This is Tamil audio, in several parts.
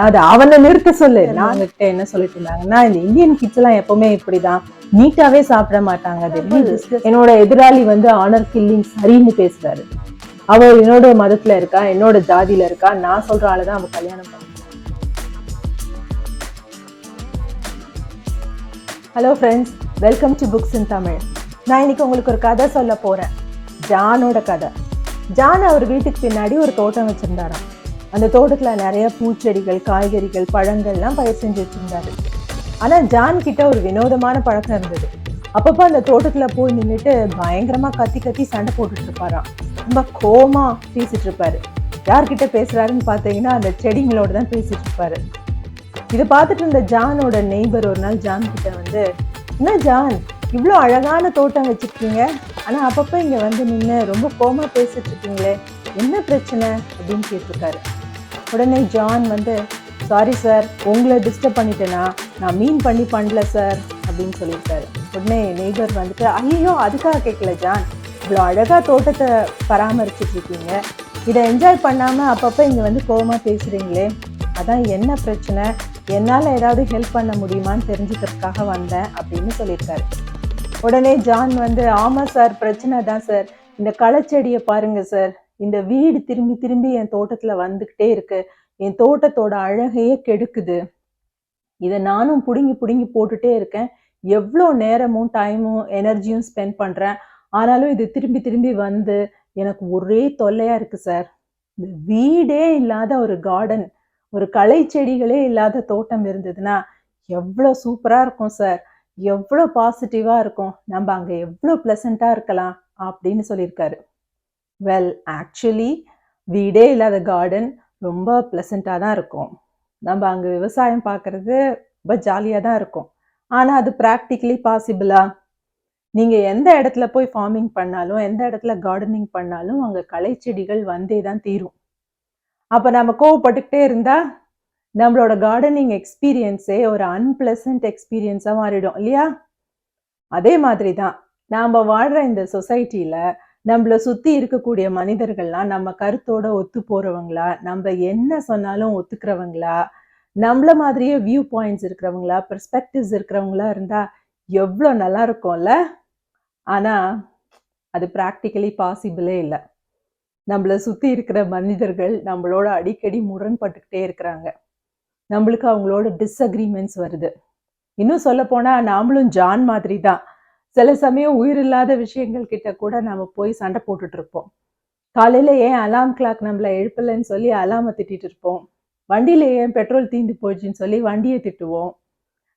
அது அவனை நிறுத்த சொல்லு. நான் உங்ககிட்ட என்ன சொல்லிட்டு இருந்தாங்கன்னா, இந்த இந்தியன் கிட்ஸ் எல்லாம் எப்பவுமே இப்படிதான் நீட்டாவே சாப்பிட மாட்டாங்க. என்னோட எதிராளி வந்து ஆனர் கில்லிங் சரின்னு பேசுறாரு. அவ என்னோட மதத்துல இருக்கா, என்னோட ஜாதியில இருக்கா, நான் சொல்ற ஆளுதான் அவ கல்யாணம் பண்ண. Hello friends, welcome to books in Tamil. நான் இன்னைக்கு உங்களுக்கு ஒரு கதை சொல்ல போறேன். ஜானோட கதை. ஜான் அவர் வீட்டுக்கு பின்னாடி ஒரு தோட்டம் வச்சிருந்தாராம். அந்த தோட்டத்துல நிறைய பூச்செடிகள், காய்கறிகள், பழங்கள்லாம் பயிர் செஞ்சு வச்சிருந்தாரு. ஆனா ஜான் கிட்ட ஒரு வினோதமான பழக்கம் இருந்தது. அப்பப்போ அந்த தோட்டத்துல போய் நின்றுட்டு பயங்கரமா கத்தி கத்தி சண்டை போட்டுட்டு இருப்பாராம். ரொம்ப கோமா பேசிட்டு இருப்பாரு. யார்கிட்ட பேசுறாருன்னு பார்த்தீங்கன்னா அந்த செடிங்களோட தான் பேசிட்டு இருப்பாரு. இதை பார்த்துட்டு இருந்த ஜானோட நெய்பர் ஒரு நாள் ஜான் கிட்ட வந்து, என்ன ஜான், இவ்வளோ அழகான தோட்டம் வச்சிருக்கீங்க, ஆனா அப்பப்போ இங்க வந்து நின்று ரொம்ப கோமா பேசிட்டு இருக்கீங்களே, என்ன பிரச்சனை அப்படின்னு கேட்டிருக்காரு. உடனே ஜான் வந்து, சாரி சார், உங்களை டிஸ்டர்ப் பண்ணிட்டேனா, நான் மீன் பண்ணல சார் அப்படின்னு சொல்லியிருக்காரு. உடனே நெய்பர் வந்துட்டு, ஐயோ அதுக்காக கேட்கல ஜான், இவ்வளோ அழகா தோட்டத்தை பராமரிச்சுட்டு இருக்கீங்க, இதை என்ஜாய் பண்ணாம அப்பப்போ இங்க வந்து கோவமா பேசுறீங்களே, அதான் என்ன பிரச்சனை, என்னால் ஏதாவது ஹெல்ப் பண்ண முடியுமான்னு தெரிஞ்சுக்கிறதுக்காக வந்தேன் அப்படின்னு சொல்லியிருக்காரு. உடனே ஜான் வந்து, ஆமாம் சார், பிரச்சனை தான் சார், இந்த களச்செடியை பாருங்க சார், இந்த வீடு திரும்பி திரும்பி என் தோட்டத்தில் வந்துக்கிட்டே இருக்கு, என் தோட்டத்தோட அழகையே கெடுக்குது, இதை நானும் பிடுங்கி பிடுங்கி போட்டுட்டே இருக்கேன், எவ்வளோ நேரமும் டைமும் எனர்ஜியும் ஸ்பெண்ட் பண்ணுறேன், ஆனாலும் இது திரும்பி திரும்பி வந்து எனக்கு ஒரே தொல்லையாக இருக்குது சார். இந்த வீடே இல்லாத ஒரு கார்டன், ஒரு களை செடிகளே இல்லாத தோட்டம் இருந்ததுன்னா எவ்வளோ சூப்பராக இருக்கும் சார், எவ்வளோ பாசிட்டிவாக இருக்கும், நம்ம அங்கே எவ்வளோ ப்ளசண்ட்டாக இருக்கலாம் அப்படின்னு சொல்லியிருக்காரு. வெல், ஆக்சுவலி வீடே இல்லாத கார்டன் ரொம்ப ப்ளசண்ட்டாக தான் இருக்கும். நம்ம அங்கே விவசாயம் பார்க்குறது ரொம்ப ஜாலியாக தான் இருக்கும். ஆனால் அது ப்ராக்டிக்கலி பாசிபிளா? நீங்கள் எந்த இடத்துல போய் ஃபார்மிங் பண்ணாலும், எந்த இடத்துல கார்டனிங் பண்ணாலும் அங்கே களை செடிகள் வந்தே தான் தீரும். அப்போ நம்ம கோவப்பட்டுக்கிட்டே இருந்தால் நம்மளோட கார்டனிங் எக்ஸ்பீரியன்ஸே ஒரு அன்பிளசன்ட் எக்ஸ்பீரியன்ஸாக மாறிடும் இல்லையா? அதே மாதிரி தான் நாம் வாழ்கிற இந்த சொசைட்டியில் நம்மளை சுற்றி இருக்கக்கூடிய மனிதர்கள்லாம் நம்ம கருத்தோட ஒத்து போகிறவங்களா, நம்ம என்ன சொன்னாலும் ஒத்துக்கிறவங்களா, நம்மள மாதிரியே வியூ பாயிண்ட்ஸ் இருக்கிறவங்களா, பெர்ஸ்பெக்டிவ்ஸ் இருக்கிறவங்களா இருந்தால் எவ்வளோ நல்லா இருக்கும்ல? ஆனால் அது ப்ராக்டிக்கலி பாசிபிளே இல்லை. நம்மளை சுற்றி இருக்கிற மனிதர்கள் நம்மளோட அடிக்கடி முரண்பட்டுக்கிட்டே இருக்கிறாங்க. நம்மளுக்கு அவங்களோட டிஸ்அக்ரிமெண்ட்ஸ் வருது. இன்னும் சொல்ல போனால் நாமளும் ஜான் மாதிரி தான். சில சமயம் உயிரில்லாத விஷயங்கள் கிட்ட கூட நம்ம போய் சண்டை போட்டுட்டு இருப்போம். காலையில் ஏன் அலாம் கிளாக் நம்மளை எழுப்பலைன்னு சொல்லி அலாமை திட்டிட்டு இருப்போம். வண்டியில் ஏன் பெட்ரோல் தீந்து போயிடுச்சுன்னு சொல்லி வண்டியை திட்டுவோம்.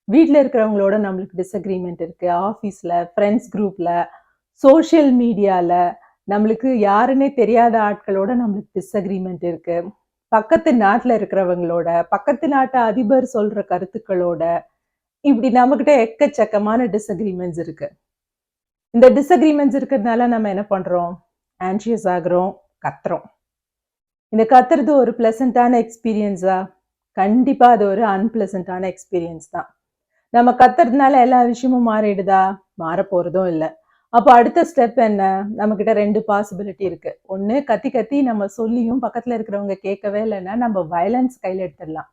வீட்டில் இருக்கிறவங்களோட நம்மளுக்கு டிஸ்அக்ரிமெண்ட் இருக்குது. ஆஃபீஸில், ஃப்ரெண்ட்ஸ் குரூப்பில், சோஷியல் மீடியாவில் நம்மளுக்கு யாருன்னே தெரியாத ஆட்களோட நம்மளுக்கு டிஸ்அக்ரிமெண்ட் இருக்கு. பக்கத்து நாட்டில் இருக்கிறவங்களோட, பக்கத்து நாட்டு அதிபர் சொல்ற கருத்துக்களோட, இப்படி நம்மகிட்ட எக்கச்சக்கமான டிஸ்அக்ரிமெண்ட்ஸ் இருக்கு. இந்த டிஸ்அக்ரிமெண்ட்ஸ் இருக்கிறதுனால நம்ம என்ன பண்றோம்? ஆன்ஷியஸ் ஆகுறோம், கத்துறோம். இந்த கத்துறது ஒரு பிளசண்டான எக்ஸ்பீரியன்ஸா? கண்டிப்பா அது ஒரு அன்பிளசண்டான எக்ஸ்பீரியன்ஸ் தான். நம்ம கத்துறதுனால எல்லா விஷயமும் மாறிடுதா? மாற போறதும் இல்லை. அப்போ அடுத்த ஸ்டெப் என்ன? நம்மக்கிட்ட 2 பாசிபிலிட்டி இருக்கு. ஒன்று, கத்தி கத்தி நம்ம சொல்லியும் பக்கத்தில் இருக்கிறவங்க கேட்கவே இல்லைன்னா நம்ம வயலன்ஸ் கையில் எடுத்துடலாம்,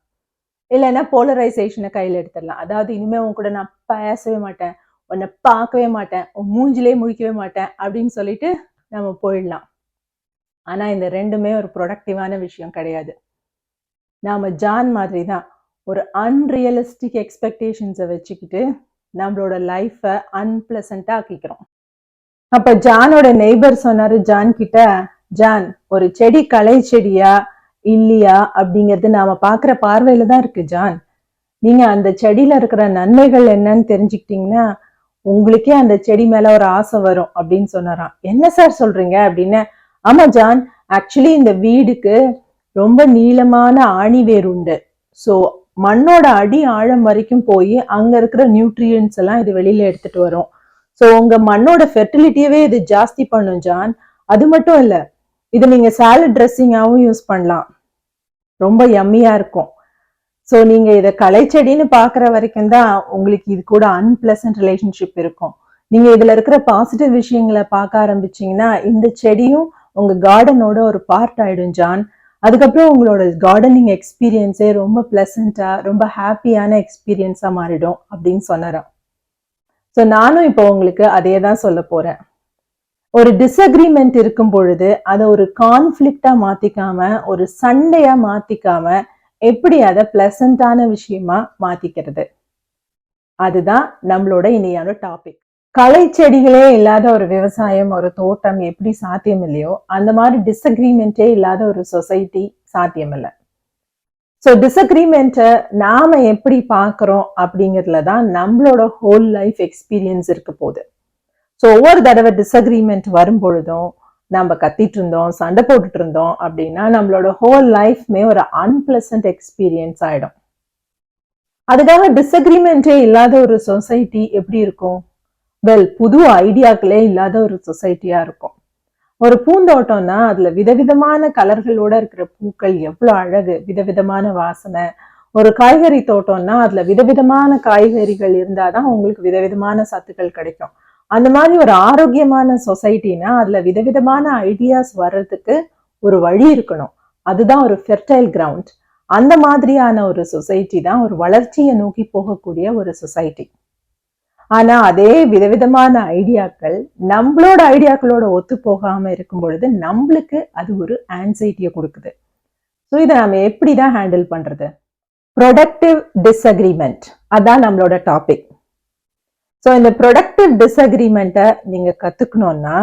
இல்லைன்னா போலரைசேஷனை கையில் எடுத்துடலாம். அதாவது இனிமேல் உன் கூட நான் பேசவே மாட்டேன், உன்னை பார்க்கவே மாட்டேன், உன் மூஞ்சிலே முழிக்கவே மாட்டேன் அப்படின்னு சொல்லிட்டு நம்ம போயிடலாம். ஆனால் இந்த ரெண்டுமே ஒரு ப்ரொடக்டிவான விஷயம் கிடையாது. நாம் ஜான் மாதிரி தான் ஒரு அன்ரியலிஸ்டிக் எக்ஸ்பெக்டேஷன்ஸை வச்சுக்கிட்டு நம்மளோட லைஃப்பை அன்பிளசண்ட்டாக ஆக்கிக்கிறோம். அப்ப ஜானோட நெய்பர் சொன்னாரு ஜான் கிட்ட, ஜான், ஒரு செடி களை செடியா இல்லையா அப்படிங்கிறது நாம பாக்குற பார்வையில தான் இருக்கு ஜான். நீங்க அந்த செடியில இருக்கிற நன்மைகள் என்னன்னு தெரிஞ்சுக்கிட்டீங்கன்னா உங்களுக்கே அந்த செடி மேல ஒரு ஆசை வரும் அப்படின்னு சொன்னாராம். என்ன சார் சொல்றீங்க அப்படின்னு. ஆமா ஜான், ஆக்சுவலி இந்த வீடுக்கு ரொம்ப நீளமான ஆணிவேர் உண்டு. ஸோ மண்ணோட அடி ஆழம் வரைக்கும் போய் அங்க இருக்கிற நியூட்ரியன்ஸ் எல்லாம் இது வெளியில எடுத்துட்டு வரும். ஸோ உங்க மண்ணோட ஃபெர்டிலிட்டியவே இது ஜாஸ்தி பண்ணும் ஜான். அது மட்டும் இல்லை, இது நீங்க சாலட் ட்ரெஸ்ஸிங்காகவும் யூஸ் பண்ணலாம், ரொம்ப யம்மியா இருக்கும். ஸோ நீங்க இதை களைச்செடின்னு பார்க்குற வரைக்கும் தான் உங்களுக்கு இது கூட அன்பிளசன்ட் ரிலேஷன்ஷிப் இருக்கும். நீங்க இதுல இருக்கிற பாசிட்டிவ் விஷயங்களை பார்க்க ஆரம்பிச்சீங்கன்னா இந்த செடியும் உங்க கார்டனோட ஒரு பார்ட் ஆயிடும் ஜான். அதுக்கப்புறம் உங்களோட கார்டனிங் எக்ஸ்பீரியன்ஸே ரொம்ப பிளசண்டா ரொம்ப ஹாப்பியான எக்ஸ்பீரியன்ஸா மாறிடும் அப்படின்னு சொன்னாராம். ஸோ நானும் இப்போ உங்களுக்கு அதே தான் சொல்ல போறேன். ஒரு டிஸ்அக்ரிமெண்ட் இருக்கும் பொழுது அதை ஒரு கான்ஃபிளிக்டா மாத்திக்காம ஒரு சண்டையா மாத்திக்காம எப்படி அதை பிளசண்டான விஷயமா மாத்திக்கிறது, அதுதான் நம்மளோட இனியான டாபிக். களை செடிகளே இல்லாத ஒரு விவசாயம், ஒரு தோட்டம் எப்படி சாத்தியம் இல்லையோ அந்த மாதிரி டிஸ்அக்ரிமெண்டே இல்லாத ஒரு சொசைட்டி சாத்தியம் இல்லை. ஸோ டிஸ்அக்ரிமெண்ட்டை நாம எப்படி பார்க்குறோம் அப்படிங்கிறதுல தான் நம்மளோட ஹோல் லைஃப் எக்ஸ்பீரியன்ஸ் இருக்க போகுது. ஸோ ஒவ்வொரு தடவை டிஸ்அக்ரிமெண்ட் வரும் பொழுதும் நம்ம கத்திட்டு இருந்தோம், சண்டை போட்டுட்டு இருந்தோம் அப்படின்னா நம்மளோட ஹோல் லைஃப்மே ஒரு அன்பிளசன்ட் எக்ஸ்பீரியன்ஸ் ஆயிடும். அதுக்காக டிஸ்அக்ரிமெண்டே இல்லாத ஒரு சொசைட்டி எப்படி இருக்கும்? வெல், புது ஐடியாக்களே இல்லாத ஒரு சொசைட்டியா இருக்கும். ஒரு பூந்தோட்டம்னா அதுல விதவிதமான கலர்களோட இருக்கிற பூக்கள் எவ்வளவு அழகு, விதவிதமான வாசனை. ஒரு காய்கறி தோட்டம்னா அதுல விதவிதமான காய்கறிகள் இருந்தாதான் உங்களுக்கு விதவிதமான சத்துக்கள் கிடைக்கும். அந்த மாதிரி ஒரு ஆரோக்கியமான சொசைட்டினா அதுல விதவிதமான ஐடியாஸ் வர்றதுக்கு ஒரு வழி இருக்கணும். அதுதான் ஒரு ஃபெர்டைல் கிரவுண்ட். அந்த மாதிரியான ஒரு சொசைட்டி தான் ஒரு வளர்ச்சியை நோக்கி போகக்கூடிய ஒரு சொசைட்டி. ஆனா அதே விதவிதமான ஐடியாக்கள் நம்மளோட ஐடியாக்களோட ஒத்து போகாம இருக்கும் பொழுது நம்மளுக்கு அது ஒரு ஆன்சைட்டியை கொடுக்குது. ஸோ இதை நம்ம எப்படிதான் ஹேண்டில் பண்றது? ப்ரொடக்டிவ் டிஸ்அக்ரிமெண்ட், அதான் நம்மளோட டாபிக். ஸோ இந்த ப்ரொடக்டிவ் டிஸ்அக்ரிமெண்ட்டை நீங்க கத்துக்கணும்னா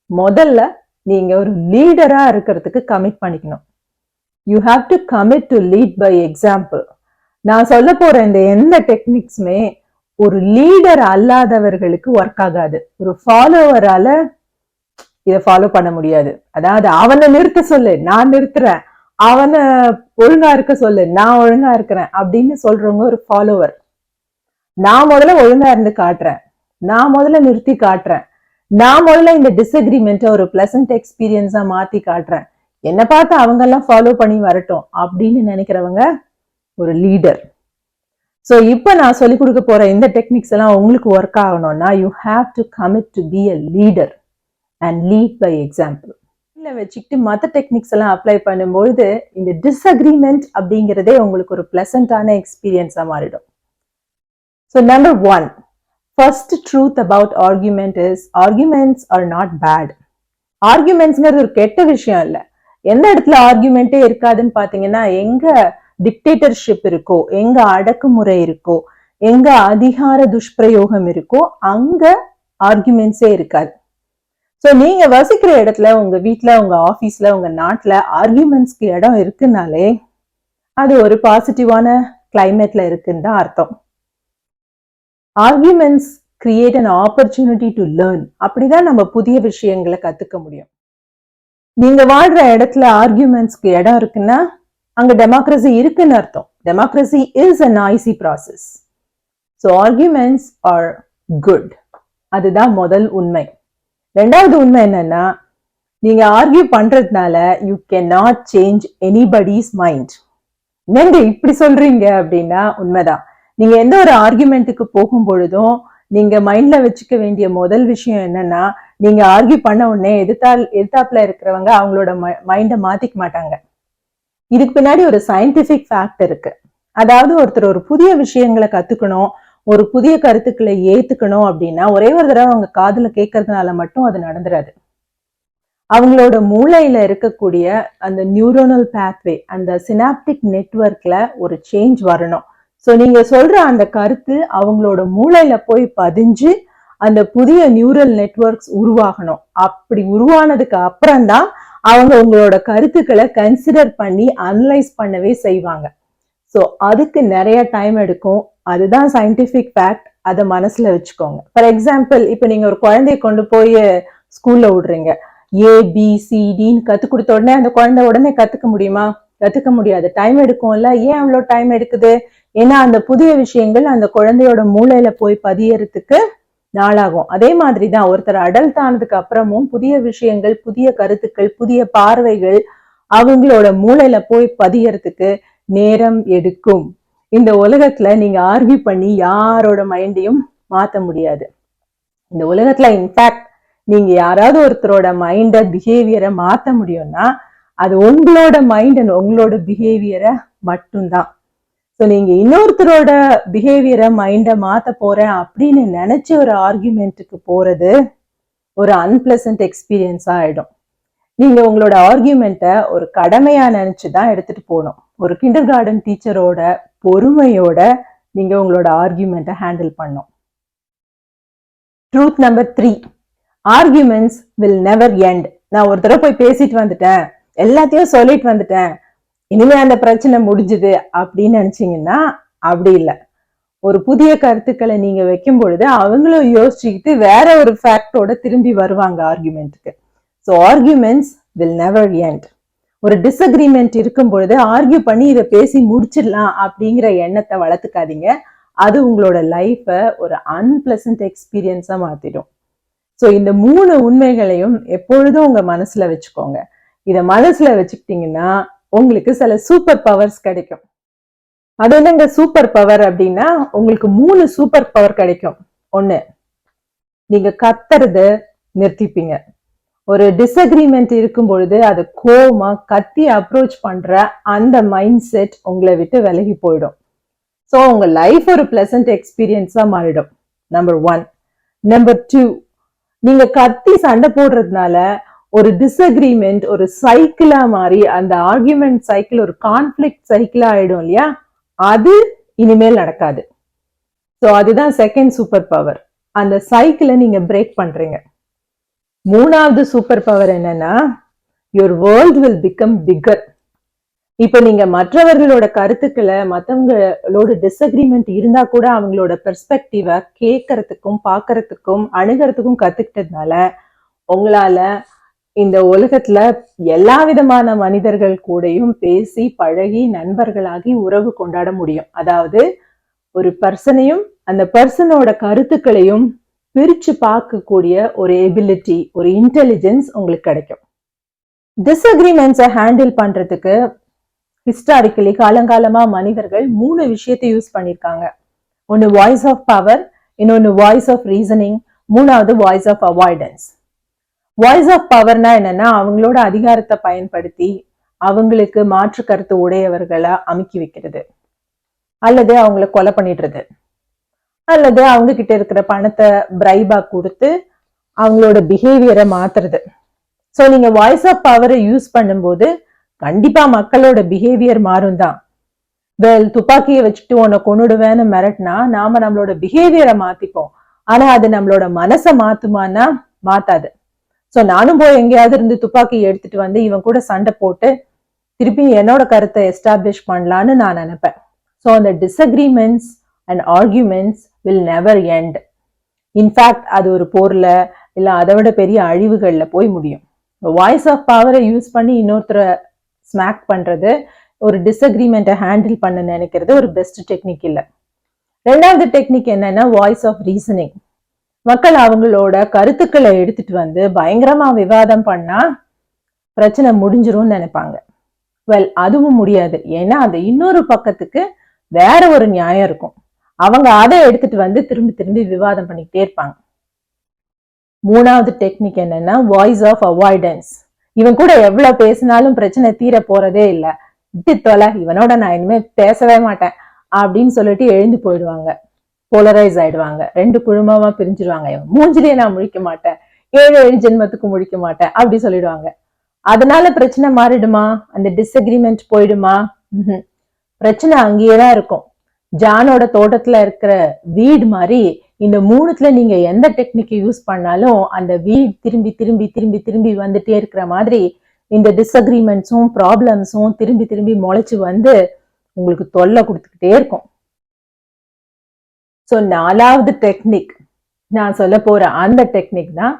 முதல்ல நீங்க ஒரு லீடரா இருக்கிறதுக்கு கமிட் பண்ணிக்கணும். You have to commit to lead by example. நான் சொல்ல போற இந்த எந்த டெக்னிக்ஸுமே ஒரு லீடர் அல்லாதவர்களுக்கு ஒர்க் ஆகாது. ஒரு ஃபாலோவரால இதை ஃபாலோ பண்ண முடியாது. அதாவது அவனை நிறுத்த சொல்லு, நான் நிறுத்துறேன், அவனை ஒழுங்கா இருக்க சொல்லு, நான் ஒழுங்கா இருக்கிறேன் அப்படின்னு சொல்றவங்க ஒரு ஃபாலோவர். நான் முதல்ல ஒழுங்கா இருந்து காட்டுறேன், நான் முதல்ல நிறுத்தி காட்டுறேன், நான் முதல்ல இந்த டிஸ்அக்ரிமெண்ட்டை ஒரு பிளசன்ட் எக்ஸ்பீரியன்ஸா மாத்தி காட்டுறேன், என்னை பார்த்து அவங்க எல்லாம் ஃபாலோ பண்ணி வரட்டும் அப்படின்னு நினைக்கிறவங்க ஒரு லீடர். ஸோ இப்போ நான் சொல்லிக் கொடுக்க போற இந்த டெக்னிக்ஸ் எல்லாம் உங்களுக்கு ஒர்க் ஆகணும்னா you have to commit to be a leader and lead by example. இல்லை வச்சுக்கிட்டு மற்ற டெக்னிக்ஸ் எல்லாம் அப்ளை பண்ணும்பொழுது இந்த டிஸ்அக்ரிமெண்ட் அப்படிங்கிறதே உங்களுக்கு ஒரு பிளசண்டான எக்ஸ்பீரியன்ஸா மாறிடும். So number 1, first truth about argument is arguments are not bad. ஆர்கியூமெண்ட்ஸ்ங்கிறது ஒரு கெட்ட விஷயம் இல்லை. எந்த இடத்துல ஆர்கியூமெண்ட்டே இருக்காதுன்னு பாத்தீங்கன்னா, எங்க டிக்டேட்டர்ஷிப் இருக்கோ, எங்க அடக்குமுறை இருக்கோ, எங்க அதிகார துஷ்பிரயோகம் இருக்கோ அங்க ஆர்குமெண்ட்ஸே இருக்காது. ஸோ நீங்க வசிக்கிற இடத்துல, உங்க வீட்டுல, உங்க ஆபீஸ்ல, உங்க நாட்டுல ஆர்குமெண்ட்ஸ்க்கு இடம் இருக்குனாலே அது ஒரு பாசிட்டிவான கிளைமேட்ல இருக்குன்னு தான் அர்த்தம். Arguments create an opportunity to learn. அப்படிதான் நம்ம புதிய விஷயங்களை கத்துக்க முடியும். நீங்க வாழ்ற இடத்துல ஆர்குமெண்ட்ஸ்க்கு இடம் இருக்குன்னா அங்க டெமோக்ரஸி இருக்குன்னு அர்த்தம். Democracy is a noisy process. So arguments are good. அதுதான் முதல் உண்மை. ரெண்டாவது உண்மை என்னன்னா, நீங்க ஆர்கியூ பண்றதுனால you cannot change anybody's mind. நீங்க இப்படி சொல்றீங்க அப்படின்னா உண்மைதான். நீங்க எந்த ஒரு ஆர்குமெண்ட்டுக்கு போகும் பொழுதும் நீங்க மைண்ட்ல வச்சுக்க வேண்டிய முதல் விஷயம் என்னன்னா, நீங்க ஆர்கியூ பண்ண உடனே எதிர்த்தாப்புல இருக்கிறவங்க அவங்களோட மைண்டை மாத்திக்க மாட்டாங்க. இதுக்கு பின்னாடி ஒரு சயின்டிபிக் ஃபேக்ட் இருக்கு. அதாவது ஒருத்தர் ஒரு புதிய விஷயங்களை கத்துக்கணும், ஒரு புதிய கருத்துக்களை ஏத்துக்கணும் அப்படின்னா ஒரே ஒரு தடவை அவங்க காதுல கேட்கறதுனால மட்டும் அது நடந்துராது. அவங்களோட மூளையில இருக்கக்கூடிய அந்த நியூரோனல் பாத்வே, அந்த சினாப்டிக் நெட்வொர்க்ல ஒரு சேஞ்ச் வரணும். ஸோ நீங்க சொல்ற அந்த கருத்து அவங்களோட மூளையில போய் பதிஞ்சு அந்த புதிய நியூரல் நெட்வொர்க்ஸ் உருவாகணும். அப்படி உருவானதுக்கு அப்புறம்தான் அவங்க உங்களோட கருத்துக்களை கன்சிடர் பண்ணி அனலைஸ் பண்ணவே செய்வாங்க. ஸோ அதுக்கு நிறைய டைம் எடுக்கும். அதுதான் சயின்டிபிக் ஃபேக்ட். அதை மனசுல வச்சுக்கோங்க. ஃபார் எக்ஸாம்பிள், இப்போ நீங்க ஒரு குழந்தைய கொண்டு போய் ஸ்கூல்ல விடுறீங்க. ABCDன்னு கத்து கொடுத்த உடனே அந்த குழந்தை உடனே கத்துக்க முடியுமா? கத்துக்க முடியாது. டைம் எடுக்கும்ல. ஏன் அவ்வளோ டைம் எடுக்குது? ஏன்னா அந்த புதிய விஷயங்கள் அந்த குழந்தையோட மூளையில போய் பதியறதுக்கு நாளாகும். அதே மாதிரிதான் ஒருத்தர் அடல்ட் ஆனதுக்கு அப்புறமும் புதிய விஷயங்கள், புதிய கருத்துக்கள், புதிய பார்வைகள் அவங்களோட மூளையில போய் பதியறதுக்கு நேரம் எடுக்கும். இந்த உலகத்துல நீங்க ஆர்கியூ பண்ணி யாரோட மைண்டையும் மாத்த முடியாது. இந்த உலகத்துல இன்ஃபேக்ட் நீங்க யாராவது ஒருத்தரோட மைண்ட, பிஹேவியரை மாத்த முடியும்னா அது உங்களோட மைண்ட் அண்ட் உங்களோட பிஹேவியரை மட்டும்தான். ஸோ நீங்க இன்னொருத்தரோட பிஹேவியரை மைண்டை மாத்த போறேன் அப்படின்னு நினைச்ச ஒரு ஆர்கியூமெண்ட்டுக்கு போறது ஒரு அன்பிளசன்ட் எக்ஸ்பீரியன்ஸா ஆயிடும். நீங்க உங்களோட ஆர்கியூமெண்ட்டை ஒரு கடமையா நினைச்சுதான் எடுத்துட்டு போகணும். ஒரு கிண்டர் கார்டன் டீச்சரோட பொறுமையோட நீங்க உங்களோட ஆர்கியூமெண்ட்டை ஹேண்டில் பண்ணும். Truth number 3, arguments will never end. நான் ஒரு தடவை போய் பேசிட்டு வந்துட்டேன், எல்லாத்தையும் சொல்லிட்டு வந்துட்டேன், இனிமே அந்த பிரச்சனை முடிஞ்சுது அப்படின்னு நினைச்சீங்கன்னா அப்படி இல்லை. ஒரு புதிய கருத்துக்களை நீங்க வைக்கும் பொழுது அவங்களும் யோசிச்சுக்கிட்டு வேற ஒரு ஃபேக்டோட திரும்பி வருவாங்க ஆர்கியூமெண்ட்டுக்கு. So arguments will never end. ஒரு டிஸ்அக்ரிமெண்ட் இருக்கும் பொழுது ஆர்கியூ பண்ணி இதை பேசி முடிச்சிடலாம் அப்படிங்கிற எண்ணத்தை வளர்த்துக்காதீங்க. அது உங்களோட லைஃபை ஒரு அன்பிளசன்ட் எக்ஸ்பீரியன்ஸா மாத்திடும். ஸோ இந்த 3 உண்மைகளையும் எப்பொழுதும் உங்க மனசுல வச்சுக்கோங்க. இதை மனசுல வச்சுக்கிட்டீங்கன்னா உங்களுக்கு சில சூப்பர் பவர்ஸ் கிடைக்கும். அது என்னங்க சூப்பர் பவர் அப்படின்னா, உங்களுக்கு 3 சூப்பர் பவர் கிடைக்கும். 1, நீங்க கத்துறத நிறுத்திப்பீங்க. ஒரு டிஸ்அக்ரிமெண்ட் இருக்கும் பொழுது அது கோவமா கத்தி அப்ரோச் பண்ற அந்த மைண்ட் செட் உங்களை விட்டு விலகி போயிடும். ஸோ உங்க லைஃப் ஒரு பிளசன்ட் எக்ஸ்பீரியன்ஸா மாறிடும். நம்பர் 1. நம்பர் 2, நீங்க கத்தி சண்டை போடுறதுனால ஒரு டிஸ்அக்ரிமெண்ட் ஒரு சைக்கிளா மாறி அந்த ஆர்கியூமெண்ட் சைக்கிள் ஒரு கான்ஃபிளிக்ட் சைக்கிளா ஆயிடும் இல்லையா, அது இனிமேல் நடக்காது. ஸோ அதுதான் செகண்ட் சூப்பர் பவர். அந்த சைக்கிளை நீங்க பிரேக் பண்றீங்க. 3வது சூப்பர் பவர் என்னன்னா, your world will become bigger. இப்ப நீங்க மற்றவர்களோட கருத்துக்களை, மற்றவங்களோட டிஸ்அக்ரிமெண்ட் இருந்தா கூட அவங்களோட பெர்ஸ்பெக்டிவை கேட்கறதுக்கும் பார்க்கறதுக்கும் அணுகிறதுக்கும் கத்துக்கிட்டதுனால உங்களால இந்த உலகத்துல எல்லா விதமான மனிதர்கள் கூடயும் பேசி பழகி நண்பர்களாகி உறவு கொண்டாட முடியும். அதாவது ஒரு பர்சனையும் அந்த பர்சனோட கருத்துக்களையும் பிரிச்சு பார்க்கக்கூடிய ஒரு எபிலிட்டி, ஒரு இன்டெலிஜென்ஸ் உங்களுக்கு கிடைக்கும். டிஸ்அக்ரிமெண்ட்ஸை ஹேண்டில் பண்றதுக்கு ஹிஸ்டாரிக்கலி காலங்காலமா மனிதர்கள் 3 விஷயத்தை யூஸ் பண்ணிருக்காங்க. ஒன்னு வாய்ஸ் ஆஃப் பவர், இன்னொன்னு வாய்ஸ் ஆஃப் ரீசனிங், 3வது voice of avoidance. Voice of பவர்னா என்னன்னா, அவங்களோட அதிகாரத்தை பயன்படுத்தி அவங்களுக்கு மாற்று கருத்து உடையவர்களை அமுக்கி வைக்கிறது, அல்லது அவங்கள கொலை பண்ணிடுறது, அல்லது அவங்க கிட்ட இருக்கிற பணத்தை பிரைபா கொடுத்து அவங்களோட பிஹேவியரை மாத்துறது. ஸோ நீங்க வாய்ஸ் ஆஃப் பவரை யூஸ் பண்ணும்போது கண்டிப்பா மக்களோட பிஹேவியர் மாறும் தான். துப்பாக்கியை வச்சுட்டு உன்னை கொன்னுடுவேன்னு மிரட்டினா நாம நம்மளோட பிஹேவியரை மாத்திப்போம். ஆனா அது நம்மளோட மனசை மாத்துமானா மாத்தாது. ஸோ நானும் போய் எங்கேயாவது இருந்து துப்பாக்கியை எடுத்துட்டு வந்து இவன் கூட சண்டை போட்டு திருப்பி என்னோட கருத்தை எஸ்டாப்ளிஷ் பண்ணலான்னு நான் நினைப்பேன். ஸோ அந்த disagreements and arguments will never end. In fact அது ஒரு போர்ல இல்ல அதை விட பெரிய அழிவுகள்ல போய் முடியும். வாய்ஸ் ஆஃப் பவரை யூஸ் பண்ணி இன்னொருத்தரை ஸ்மாக் பண்றது, ஒரு டிஸ்அக்ரிமெண்ட்டை ஹேண்டில் பண்ண நினைக்கிறது ஒரு பெஸ்ட் டெக்னிக் இல்லை. 2வது டெக்னிக் என்னன்னா வாய்ஸ் ஆஃப் ரீசனிங். மக்கள் அவங்களோட கருத்துக்களை எடுத்துட்டு வந்து பயங்கரமா விவாதம் பண்ணா பிரச்சனை முடிஞ்சிரும்னு நினைப்பாங்க. அதுவும் முடியாது. ஏன்னா அந்த இன்னொரு பக்கத்துக்கு வேற ஒரு நியாயம் இருக்கும். அவங்க அதை எடுத்துட்டு வந்து திரும்பி திரும்பி விவாதம் பண்ணிக்கிட்டே இருப்பாங்க. 3வது டெக்னிக் என்னன்னா வாய்ஸ் ஆஃப் அவாய்டன்ஸ். இவன் கூட எவ்வளவு பேசினாலும் பிரச்சனை தீர போறதே இல்லை, தொலை, இவனோட நான் இனிமே பேசவே மாட்டேன் அப்படின்னு சொல்லிட்டு எழுந்து போயிடுவாங்க. போலரைஸ் ஆயிடுவாங்க, 2 குழுமமா பிரிஞ்சிருவாங்க. இவன் மூஞ்சிலேயே நான் முழிக்க மாட்டேன், 7 ஜென்மத்துக்கு முழிக்க மாட்டேன் அப்படி சொல்லிடுவாங்க. அதனால பிரச்சனை மாறிடுமா? அந்த டிஸ்அக்ரிமெண்ட் போயிடுமா? பிரச்சனை அங்கேயேதான் இருக்கும். ஜானோட தோட்டத்துல இருக்கிற வீடு மாதிரி இந்த 3த்துல நீங்க எந்த டெக்னிக்கை யூஸ் பண்ணாலும் அந்த வீடு திரும்பி திரும்பி திரும்பி திரும்பி வந்துட்டே இருக்கிற மாதிரி இந்த டிஸ்அக்ரிமெண்ட்ஸும் ப்ராப்ளம்ஸும் திரும்பி திரும்பி முளைச்சு வந்து உங்களுக்கு தொல்லை கொடுத்துக்கிட்டே இருக்கும். ஸோ 4வது டெக்னிக் நான் சொல்ல போற அந்த டெக்னிக் தான்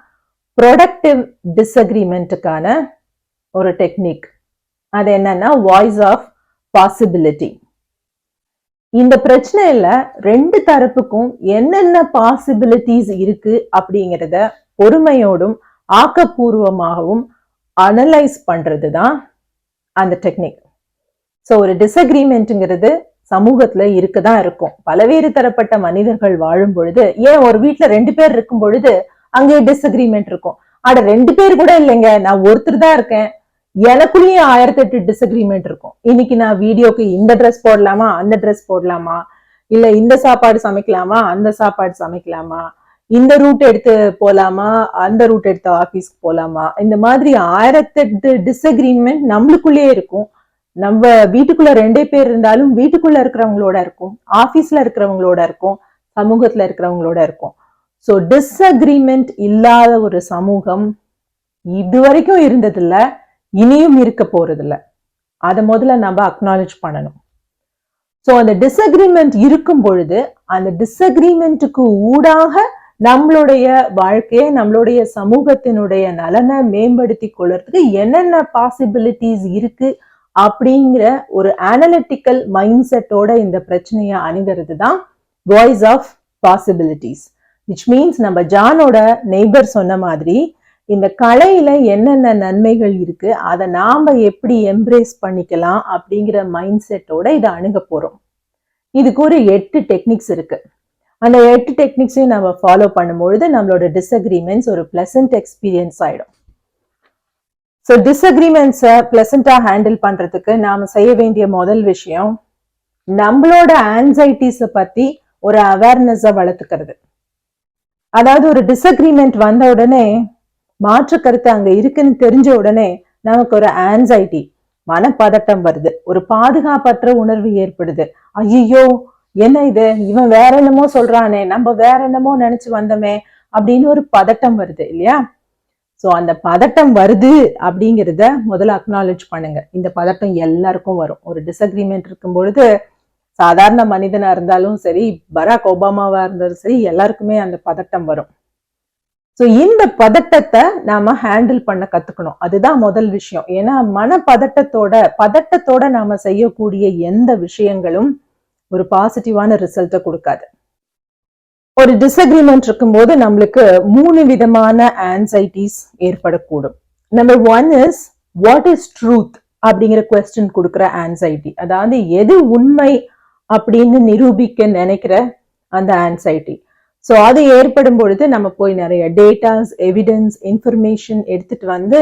ப்ரொடக்டிவ் டிஸ்அக்ரிமெண்ட்டுக்கான ஒரு டெக்னிக். அது என்னன்னா வாய்ஸ் ஆஃப் பாசிபிலிட்டி. இந்த பிரச்சனையில 2 தரப்புக்கும் என்னென்ன பாசிபிலிட்டிஸ் இருக்கு அப்படிங்கிறத பொறுமையோடும் ஆக்கப்பூர்வமாகவும் அனலைஸ் பண்றது தான் அந்த டெக்னிக். ஸோ ஒரு டிஸ்அக்ரிமெண்ட்ங்கிறது சமூகத்துல இருக்குதான் இருக்கும். பலவேறு தரப்பட்ட மனிதர்கள் வாழும் பொழுது, ஏன் ஒரு வீட்டுல 2 பேர் இருக்கும் பொழுது அங்கே டிஸ்அக்ரிமெண்ட் இருக்கும். 2 பேர் கூட இல்லைங்க, நான் ஒருத்தர் தான் இருக்கேன், எனக்குள்ளேயும் 1008 டிஸ்அக்ரிமெண்ட் இருக்கும். இன்னைக்கு நான் வீடியோக்கு இந்த ட்ரெஸ் போடலாமா, அந்த ட்ரெஸ் போடலாமா, இல்ல இந்த சாப்பாடு சமைக்கலாமா, அந்த சாப்பாடு சமைக்கலாமா, இந்த ரூட் எடுத்து போலாமா, அந்த ரூட் எடுத்து ஆபீஸ்க்கு போலாமா, இந்த மாதிரி 1008 டிஸ்அக்ரிமெண்ட் நம்மளுக்குள்ளேயே இருக்கும். நம்ம வீட்டுக்குள்ள 2 பேர் இருந்தாலும் வீட்டுக்குள்ள இருக்கிறவங்களோட இருக்கும், ஆபீஸ்ல இருக்கிறவங்களோட இருக்கும், சமூகத்துல இருக்கிறவங்களோட இருக்கும். ஸோ டிஸ்அக்ரிமெண்ட் இல்லாத ஒரு சமூகம் இதுவரைக்கும் இருந்ததில்ல, இனியும் இருக்க போறதில்ல. அதை முதல்ல நம்ம அக்னாலேஜ் பண்ணணும். ஸோ அந்த டிஸ்அக்ரிமெண்ட் இருக்கும் பொழுது அந்த டிஸ்அக்ரிமெண்ட்டுக்கு ஊடாக நம்மளுடைய வாழ்க்கையை, நம்மளுடைய சமூகத்தினுடைய நலனை மேம்படுத்தி கொள்றதுக்கு என்னென்ன பாசிபிலிட்டிஸ் இருக்கு அப்படிங்கிற ஒரு அனலிட்டிக்கல் மைண்ட் செட்டோட இந்த பிரச்சனையை அணுகிறது தான் voice of possibilities. Which means நம்ம ஜானோட நெய்பர் சொன்ன மாதிரி இந்த கலையில என்னென்ன நன்மைகள் இருக்கு, அதை நாம எப்படி எம்ப்ரேஸ் பண்ணிக்கலாம் அப்படிங்கிற மைண்ட் செட்டோட இதை அணுக போறோம். இதுக்கு ஒரு 8 டெக்னிக்ஸ் இருக்கு. அந்த 8 டெக்னிக்ஸையும் நம்ம ஃபாலோ பண்ணும்பொழுது நம்மளோட டிஸ்அக்ரிமெண்ட்ஸ் ஒரு பிளசன்ட் எக்ஸ்பீரியன்ஸ் ஆயிடும். ஸோ டிஸ்அக்ரிமெண்ட்ஸை பிளசண்டா ஹேண்டில் பண்றதுக்கு நாம செய்ய வேண்டிய முதல் விஷயம் நம்மளோட ஆன்சைட்டிஸை பத்தி ஒரு அவேர்னஸை வளர்த்துக்கிறது. அதாவது ஒரு டிஸ்அக்ரிமெண்ட் வந்த உடனே, மாற்று கருத்து அங்க இருக்குன்னு தெரிஞ்ச உடனே நமக்கு ஒரு ஆன்சைட்டி, மனப்பதட்டம் வருது, ஒரு பாதுகாப்பற்ற உணர்வு ஏற்படுது. ஐயோ என்ன இது, இவன் வேற என்னமோ சொல்றானே, நம்ம வேற என்னமோ நினைச்சு வந்தோமே அப்படின்னு ஒரு பதட்டம் வருது இல்லையா? ஸோ அந்த பதட்டம் வருது அப்படிங்கிறத முதல்ல அக்னாலேஜ் பண்ணுங்க. இந்த பதட்டம் எல்லாருக்கும் வரும். ஒரு டிஸ்அக்ரிமெண்ட் இருக்கும் பொழுது சாதாரண மனிதனா இருந்தாலும் சரி, பராக் ஒபாமாவா இருந்தாலும் சரி, எல்லாருக்குமே அந்த பதட்டம் வரும். ஸோ இந்த பதட்டத்தை நாம ஹேண்டில் பண்ண கத்துக்கணும். அதுதான் முதல் விஷயம். ஏன்னா பதட்டத்தோட நாம செய்யக்கூடிய எந்த விஷயங்களும் ஒரு பாசிட்டிவான ரிசல்ட்டை கொடுக்காது. ஒரு டிஸ்அக்ரிமெண்ட் இருக்கும்போது நம்மளுக்கு 3 விதமான ஆன்சைட்டிஸ் ஏற்படக்கூடும். Number 1 is what is truth அப்படிங்கிற கொஸ்டின் கொடுக்குற ஆன்சைட்டி. அதாவது எது உண்மை அப்படின்னு நிரூபிக்க நினைக்கிற அந்த ஆன்சைட்டி. ஸோ அது ஏற்படும் பொழுது நம்ம போய் நிறைய டேட்டாஸ், எவிடன்ஸ், இன்ஃபர்மேஷன் எடுத்துட்டு வந்து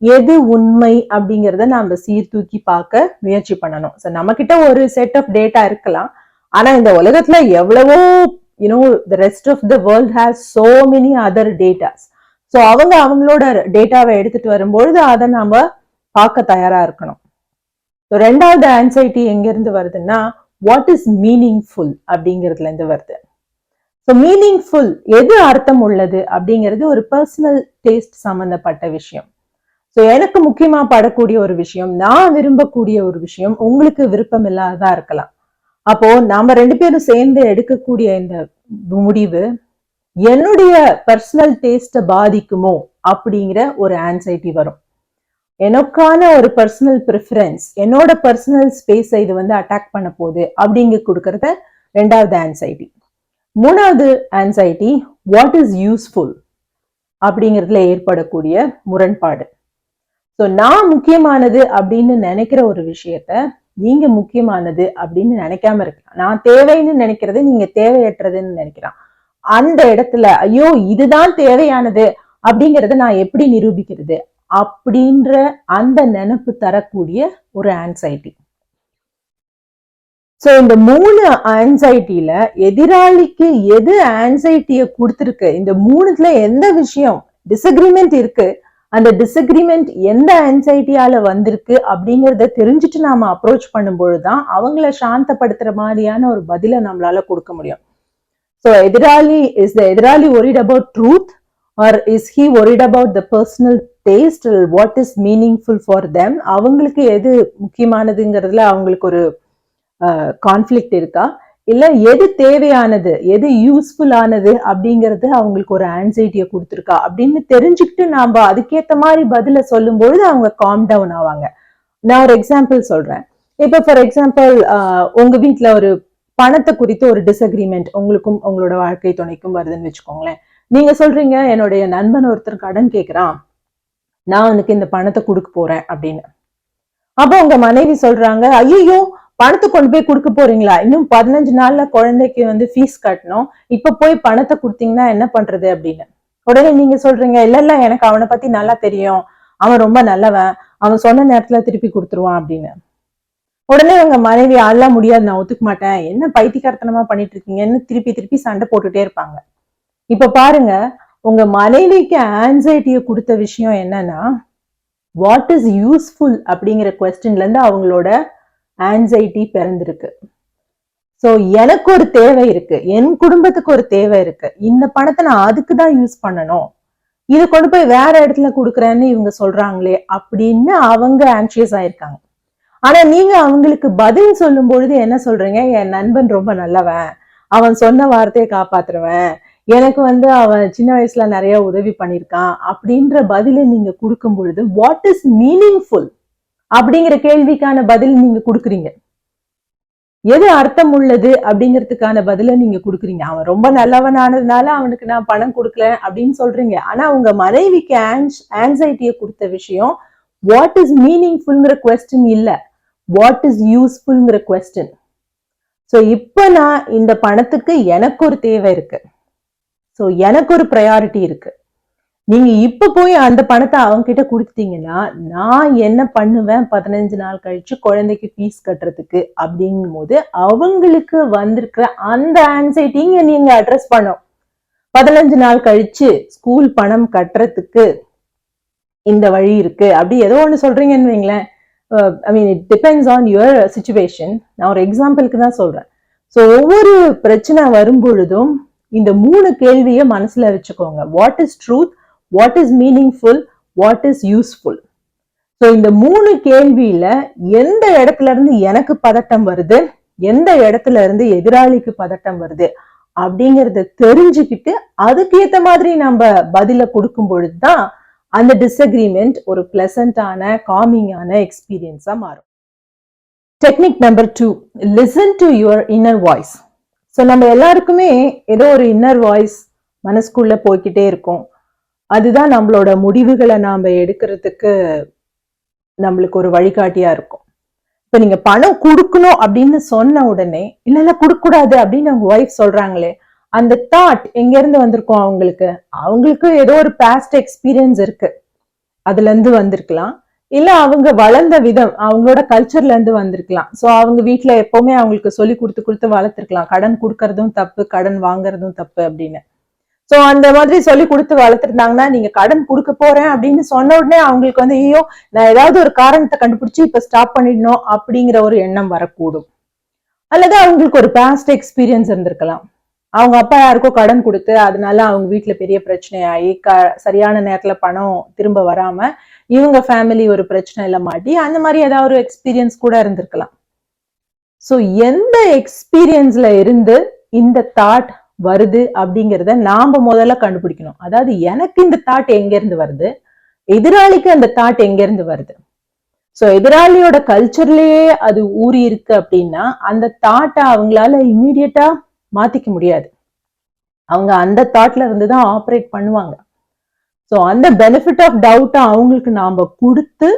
எது உண்மை அப்படிங்கிறத நம்ம சீர்தூக்கி பார்க்க முயற்சி பண்ணணும். ஸோ நம்ம கிட்ட ஒரு செட் ஆஃப் டேட்டா இருக்கலாம், ஆனா இந்த உலகத்துல எவ்வளவோ the rest of the world has so many other datas. So அவங்களோட டேட்டாவை எடுத்துட்டு வரும்பொழுது அதை நாம பார்க்க தயாரா இருக்கணும். ஸோ 2வது ஆன்சைட்டி எங்க இருந்து வருதுன்னா, வாட் இஸ் மீனிங்ஃபுல் அப்படிங்கிறதுல இருந்து வருது. ஸோ மீனிங்ஃபுல், எது அர்த்தம் உள்ளது அப்படிங்கிறது ஒரு பர்சனல் டேஸ்ட் சம்பந்தப்பட்ட விஷயம். ஸோ எனக்கு முக்கியமா படக்கூடிய ஒரு விஷயம், நான் விரும்பக்கூடிய ஒரு விஷயம் உங்களுக்கு விருப்பம் இல்லாததா இருக்கலாம். அப்போ நாம 2 பேரும் சேர்ந்து எடுக்கக்கூடிய இந்த முடிவு என்னுடைய பர்சனல் டேஸ்ட பாதிக்குமோ அப்படிங்கிற ஒரு ஆன்சைட்டி வரும். எனக்கான ஒரு பர்சனல் ப்ரிஃபரன்ஸ், என்னோட பர்சனல் ஸ்பேஸை இது வந்து அட்டாக் பண்ண போகுது அப்படிங்க கொடுக்கறத 2வது ஆன்சைட்டி. 3வது ஆன்சைட்டி வாட் இஸ் யூஸ்ஃபுல் அப்படிங்கிறதுல ஏற்படக்கூடிய முரண்பாடு. ஸோ நான் முக்கியமானது அப்படின்னு நினைக்கிற ஒரு விஷயத்த நீங்க முக்கியமானது அப்படின்னு நினைக்காம இருக்கலாம். நான் தேவைன்னு நினைக்கிறது நீங்க தேவையற்றதுன்னு நினைக்கிறான். அந்த இடத்துல ஐயோ இதுதான் தேவையானது அப்படிங்கறத நான் எப்படி நிரூபிக்கிறது அப்படின்ற அந்த நினைப்பு தரக்கூடிய ஒரு ஆன்சைட்டி. சோ இந்த 3 ஆன்சைட்டில எதிராளிக்கு எது ஆன்சைட்டியை கொடுத்துருக்கு, இந்த 3த்துல எந்த விஷயம் டிஸ்அக்ரிமெண்ட் இருக்கு, அந்த டிஸ்அக்ரிமெண்ட் எந்த ஆன்சைட்டியால வந்திருக்கு அப்படிங்கறத தெரிஞ்சுட்டு நாம அப்ரோச் பண்ணும்பொழுதுதான் அவங்கள சாந்தப்படுத்துற மாதிரியான ஒரு பதிலை நம்மளால கொடுக்க முடியும். ஸோ எதிராளி worried about truth or is he worried about the personal taste or what is meaningful for them? அவங்களுக்கு எது முக்கியமானதுங்கிறதுல அவங்களுக்கு ஒரு கான்ஃபிளிக்ட் இருக்கா, இல்ல எது தேவையானது, எது யூஸ்ஃபுல்லானது அப்படிங்கிறது அவங்களுக்கு ஒரு ஆன்சைட்டியை கொடுத்துருக்கா அப்படின்னு தெரிஞ்சுக்கிட்டு நாம அதுக்கேற்ற மாதிரி பதில சொல்லும் பொழுது அவங்க காம் டவுன் ஆவாங்க. நான் ஒரு எக்ஸாம்பிள் சொல்றேன். இப்ப ஃபார் எக்ஸாம்பிள் உங்க வீட்டுல ஒரு பணத்தை குறித்து ஒரு டிஸ்அக்ரிமெண்ட் உங்களுக்கும் உங்களோட வாழ்க்கை துணைக்கும் வருதுன்னு வச்சுக்கோங்களேன். நீங்க சொல்றீங்க என்னுடைய நண்பன் ஒருத்தர் கடன் கேட்கிறான், நான் அவனுக்கு இந்த பணத்தை கொடுக்க போறேன் அப்படின்னு. அப்போ உங்க மனைவி சொல்றாங்க, ஐயோ பணத்தை கொண்டு போய் கொடுக்க போறீங்களா, இன்னும் 15 நாள்ல குழந்தைக்கு வந்து ஃபீஸ் கட்டணும், இப்ப போய் பணத்தை கொடுத்தீங்கன்னா என்ன பண்றது அப்படின்னு. உடனே நீங்க சொல்றீங்க, இல்ல எனக்கு அவனை பத்தி நல்லா தெரியும், அவன் ரொம்ப நல்லவன், அவன் சொன்ன நேரத்துல திருப்பி கொடுத்துருவான் அப்படின்னு. உடனே அவங்க மனைவி அதெல்லாம் முடியாது, நான் ஒத்துக்க மாட்டேன், என்ன பைத்தியக்காரத்தனமா பண்ணிட்டு இருக்கீங்கன்னு திருப்பி திருப்பி சண்டை போட்டுட்டே இருப்பாங்க. இப்ப பாருங்க, உங்க மனைவிக்கு ஆன்சைட்டியை கொடுத்த விஷயம் என்னன்னா, வாட் இஸ் யூஸ்ஃபுல் அப்படிங்கிற கொஸ்டின்ல இருந்து அவங்களோட ஆன்சைட்டி பிறந்திருக்கு. ஸோ எனக்கு ஒரு தேவை இருக்கு, என் குடும்பத்துக்கு ஒரு தேவை இருக்கு, இந்த பணத்தை நான் அதுக்கு தான் யூஸ் பண்ணணும், இது கொண்டு போய் வேற இடத்துல கொடுக்குறேன்னு இவங்க சொல்றாங்களே அப்படின்னு அவங்க ஆன்சியஸ் ஆயிருக்காங்க. ஆனா நீங்க அவங்களுக்கு பதில் சொல்லும் பொழுது என்ன சொல்றீங்க, என் நண்பன் ரொம்ப நல்லவன், அவன் சொன்ன வார்த்தையை காப்பாத்துருவேன், எனக்கு அவன் சின்ன வயசுல நிறைய உதவி பண்ணிருக்கான் அப்படின்ற பதிலை நீங்க கொடுக்கும் பொழுது வாட் இஸ் மீனிங்ஃபுல் அப்படிங்கிற கேள்விக்கான பதில் நீங்க கொடுக்குறீங்க. எது அர்த்தம் உள்ளது அப்படிங்கிறதுக்கான பதில நீங்க கொடுக்குறீங்க. அவன் ரொம்ப நல்லவன் ஆனதுனால அவனுக்கு நான் பணம் கொடுக்கல அப்படின்னு சொல்றீங்க. ஆனா உங்க மனைவிக்கு ஆன்சைட்டியை கொடுத்த விஷயம் வாட் இஸ் மீனிங்ஃபுல்ங்கிற கொஸ்டின் இல்ல, வாட் இஸ் யூஸ்ஃபுல்ங்கிற கொஸ்டின். ஸோ இப்ப நான் இந்த பணத்துக்கு எனக்கு ஒரு தேவை இருக்கு, ஸோ எனக்கு ஒரு ப்ரையாரிட்டி இருக்கு. நீங்க இப்ப போய் அந்த பணத்தை அவங்க கிட்ட கொடுத்துட்டீங்கன்னா நான் என்ன பண்ணுவேன் 15 நாள் கழிச்சு குழந்தைக்கு ஃபீஸ் கட்டுறதுக்கு அப்படிங்கும் போது அவங்களுக்கு வந்திருக்கிற அந்த ஆன்சைட்டிங்க நீங்க அட்ரஸ் பண்ணும். 15 நாள் கழிச்சு ஸ்கூல் பணம் கட்டுறதுக்கு இந்த வழி இருக்கு அப்படி ஏதோ ஒண்ணு சொல்றீங்கன்னு வைங்களேன். I mean it depends on your situation. நான் ஒரு எக்ஸாம்பிளுக்கு தான் சொல்றேன். ஸோ ஒவ்வொரு பிரச்சனை வரும் பொழுதும் இந்த 3 கேள்வியை மனசுல வச்சுக்கோங்க. What is truth, what is meaningful, what is useful. So இந்த 3 கேள்வியில எந்த இடத்துல இருந்து எனக்கு பதட்டம் வருது, எந்த இடத்துல இருந்து எதிராளிக்கு பதட்டம் வருது அப்படிங்கறத தெரிஞ்சுக்கிட்டு அதுக்கேற்ற மாதிரி நம்ம பதில கொடுக்கும் பொழுதுதான் அந்த டிஸ்அக்ரிமெண்ட் ஒரு பிளசண்டான காமிங்கான எக்ஸ்பீரியன்ஸா மாறும். Technique number 2, listen to your inner voice. So நம்ம எல்லாருக்குமே ஏதோ ஒரு இன்னர் வாய்ஸ் மனசுக்குள்ள போய்கிட்டே இருக்கும். அதுதான் நம்மளோட முடிவுகளை நாம எடுக்கிறதுக்கு நம்மளுக்கு ஒரு வழிகாட்டியா இருக்கும். இப்ப நீங்க பணம் கொடுக்கணும் அப்படின்னு சொன்ன உடனே இல்ல கொடுக்க கூடாது அப்படின்னு அவங்க ஒய்ஃப் சொல்றாங்களே, அந்த தாட் எங்க இருந்து வந்திருக்கும் அவங்களுக்கு ஏதோ ஒரு பாஸ்ட் எக்ஸ்பீரியன்ஸ் இருக்கு, அதுல இருந்து வந்திருக்கலாம். இல்ல அவங்க வளர்ந்த விதம் அவங்களோட கல்ச்சர்ல இருந்து வந்திருக்கலாம். சோ அவங்க வீட்டுல எப்பவுமே அவங்களுக்கு சொல்லி கொடுத்து வளர்த்துருக்கலாம், கடன் கொடுக்கறதும் தப்பு, கடன் வாங்குறதும் தப்பு அப்படின்னு. சோ அந்த மாதிரி சொல்லி கொடுத்து வளர்த்துருந்தாங்கன்னா நீங்க கடன் கொடுக்க போறேன் அப்படின்னு சொன்ன உடனே அவங்களுக்கு ஐயோ நான் ஏதாவது ஒரு காரணத்தை கண்டுபிடிச்சு இப்ப ஸ்டாப் பண்ணிடணும் அப்படிங்கிற ஒரு எண்ணம் வரக்கூடும். அல்லது அவங்களுக்கு ஒரு பாஸ்ட் எக்ஸ்பீரியன்ஸ் இருந்திருக்கலாம். அவங்க அப்பா யாருக்கோ கடன் கொடுத்து அதனால அவங்க வீட்டுல பெரிய பிரச்சனையாகி சரியான நேரத்துல பணம் திரும்ப வராம இவங்க ஃபேமிலி ஒரு பிரச்சனையில மாட்டி அந்த மாதிரி ஏதாவது ஒரு எக்ஸ்பீரியன்ஸ் கூட இருந்திருக்கலாம். ஸோ எந்த எக்ஸ்பீரியன்ஸ்ல இருந்து இந்த தாட் வருது அப்படிங்கிறத நாம முதல்ல கண்டுபிடிக்கணும். அதாவது எனக்கு இந்த தாட் எங்க இருந்து வருது, எதிராளிக்கு அந்த தாட் எங்க இருந்து வருது. ஸோ எதிராளியோட கல்ச்சர்லயே அது ஊறி இருக்கு அப்படின்னா அந்த தாட்டை அவங்களால இம்மீடியட்டா மாத்திக்க முடியாது. அவங்க அந்த தாட்ல இருந்து தான் ஆப்ரேட் பண்ணுவாங்க. ஸோ அந்த பெனிஃபிட் ஆஃப் டவுட்டை அவங்களுக்கு நாம கொடுத்து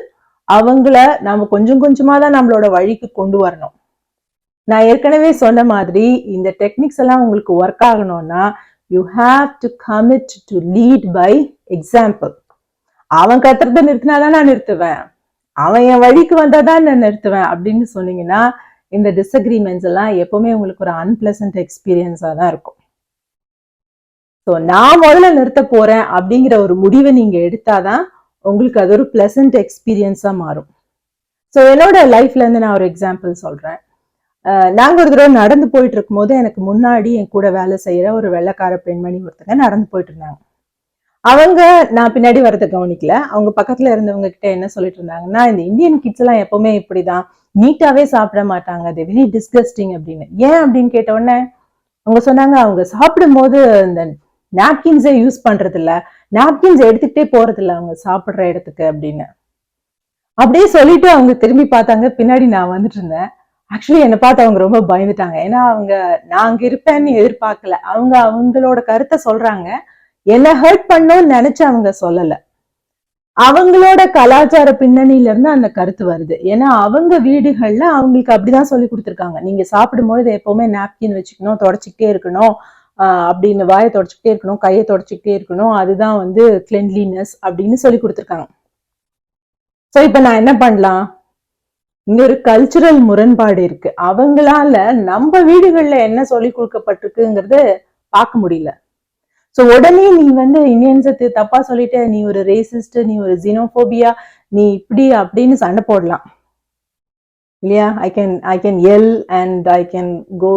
அவங்கள நாம கொஞ்சம் கொஞ்சமா தான் நம்மளோட வழிக்கு கொண்டு வரணும். நான் ஏற்கனவே சொன்ன மாதிரி இந்த டெக்னிக்ஸ் எல்லாம் உங்களுக்கு ஒர்க் ஆகணும்னா you have to commit to lead by example. அவன் கத்துறத நிறுத்தினாதான் நான் நிறுத்துவேன், அவன் என் வழிக்கு வந்தாதான் நான் நிறுத்துவேன் அப்படின்னு சொன்னீங்கன்னா இந்த டிஸ்அக்ரிமெண்ட்ஸ் எல்லாம் எப்பவுமே உங்களுக்கு ஒரு அன்பிளசன்ட் எக்ஸ்பீரியன்ஸா தான் இருக்கும். ஸோ நான் முதல்ல நிறுத்த போறேன் அப்படிங்கிற ஒரு முடிவை நீங்க எடுத்தாதான் உங்களுக்கு அது ஒரு பிளசன்ட் எக்ஸ்பீரியன்ஸா மாறும். ஸோ என்னோட லைஃப்ல இருந்து நான் ஒரு எக்ஸாம்பிள் சொல்றேன். நாங்க ஒரு தடவை நடந்து போயிட்டு இருக்கும் போது எனக்கு முன்னாடி என் கூட வேலை செய்யற ஒரு வெள்ளைக்கார பெண்மணி ஒருத்தங்க நடந்து போயிட்டு இருந்தாங்க. அவங்க நான் பின்னாடி வரதை கவனிக்கல. அவங்க பக்கத்துல இருந்தவங்க கிட்ட என்ன சொல்லிட்டு இருந்தாங்கன்னா, இந்த இந்தியன் கிட்ஸ் எல்லாம் எப்பவுமே இப்படிதான், நீட்டாவே சாப்பிட மாட்டாங்க, அது வெரி டிஸ்கஸ்டிங் அப்படின்னு. ஏன் அப்படின்னு கேட்ட உடனே அவங்க சொன்னாங்க, அவங்க சாப்பிடும் போது இந்த நாப்கின்ஸே யூஸ் பண்றது இல்ல, நாப்கின்ஸ் எடுத்துக்கிட்டே போறது இல்ல அவங்க சாப்பிடுற இடத்துக்கு அப்படின்னு. அப்படியே சொல்லிட்டு அவங்க திரும்பி பார்த்தாங்க, பின்னாடி நான் வந்துட்டு இருந்தேன். ஆக்சுவலி என்னை பார்த்து அவங்க ரொம்ப பயந்துட்டாங்க. ஏன்னா நான் அங்க இருப்பேன்னு எதிர்பார்க்கல. அவங்களோட கருத்தை சொல்றாங்க, என்ன ஹர்ட் பண்ணணும்னு நினைச்சு அவங்க சொல்லல. அவங்களோட கலாச்சார பின்னணியில இருந்து அந்த கருத்து வருது. ஏன்னா அவங்க வீடுகள்ல அவங்களுக்கு அப்படிதான் சொல்லி கொடுத்துருக்காங்க, நீங்க சாப்பிடும்போது எப்பவுமே நாப்கின் வச்சுக்கணும், தொடச்சிக்கிட்டே இருக்கணும் அப்படின்னு, வாயை தொடச்சிக்கிட்டே இருக்கணும், கையை தொடச்சிக்கிட்டே இருக்கணும், அதுதான் கிளென்லினஸ் அப்படின்னு சொல்லி கொடுத்துருக்காங்க. ஸோ இப்ப நான் என்ன பண்ணலாம், இங்க ஒரு கல்ச்சுரல் முரண்பாடு இருக்கு. அவங்களால நம்ம வீடுகள்ல என்ன சொல்லி கொடுக்கப்பட்டிருக்குங்கிறது பார்க்க முடியல. சோ உடனே நீ வந்து இந்தியன்ஸை தப்பா சொல்லிட்ட, நீ ஒரு ரேசிஸ்ட், நீ ஒரு ஜீனோபோபியா, நீ இப்படி அப்படின்னு சண்டை போடலாம் இல்லையா? I can yell and I can go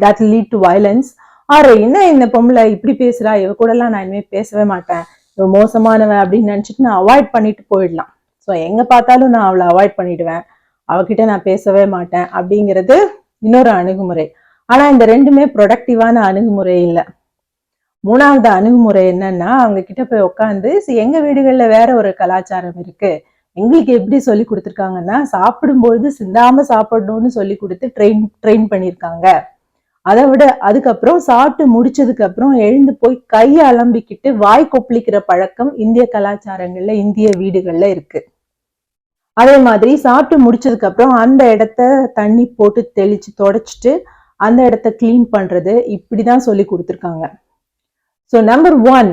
that lead to violence. ஆறு என்ன இந்த பொம்பளை இப்படி பேசுறா, இவ கூட எல்லாம் நான் இனிமே பேசவே மாட்டேன், இவ மோசமானவன் அப்படின்னு நினைச்சிட்டு நான் அவாய்ட் பண்ணிட்டு போயிடலாம். ஸோ எங்க பார்த்தாலும் நான் அவளை அவாய்ட் பண்ணிடுவேன், அவகிட்ட நான் பேசவே மாட்டேன் அப்படிங்கிறது இன்னொரு அணுகுமுறை. ஆனா இந்த ரெண்டுமே ப்ரொடக்டிவான அணுகுமுறை இல்லை. மூணாவது அணுகுமுறை என்னன்னா, அவங்க கிட்ட போய் உட்காந்து எங்க வீடுகள்ல வேற ஒரு கலாச்சாரம் இருக்கு, எங்களுக்கு எப்படி சொல்லி கொடுத்துருக்காங்கன்னா சாப்பிடும்பொழுது சிந்தாம சாப்பிடணும்னு சொல்லி கொடுத்து ட்ரெயின் பண்ணியிருக்காங்க. அதை விட அதுக்கப்புறம் சாப்பிட்டு முடிச்சதுக்கு அப்புறம் எழுந்து போய் கையை அலம்பிக்கிட்டு வாய் கொப்பளிக்கிற பழக்கம் இந்திய கலாச்சாரங்கள்ல, இந்திய வீடுகள்ல இருக்கு. அதே மாதிரி சாப்பிட்டு முடிச்சதுக்கு அப்புறம் அந்த இடத்த தண்ணி போட்டு தெளிச்சு தொடச்சிட்டு அந்த இடத்த கிளீன் பண்றது, இப்படிதான் சொல்லி கொடுத்துருக்காங்க. ஸோ நம்பர் 1,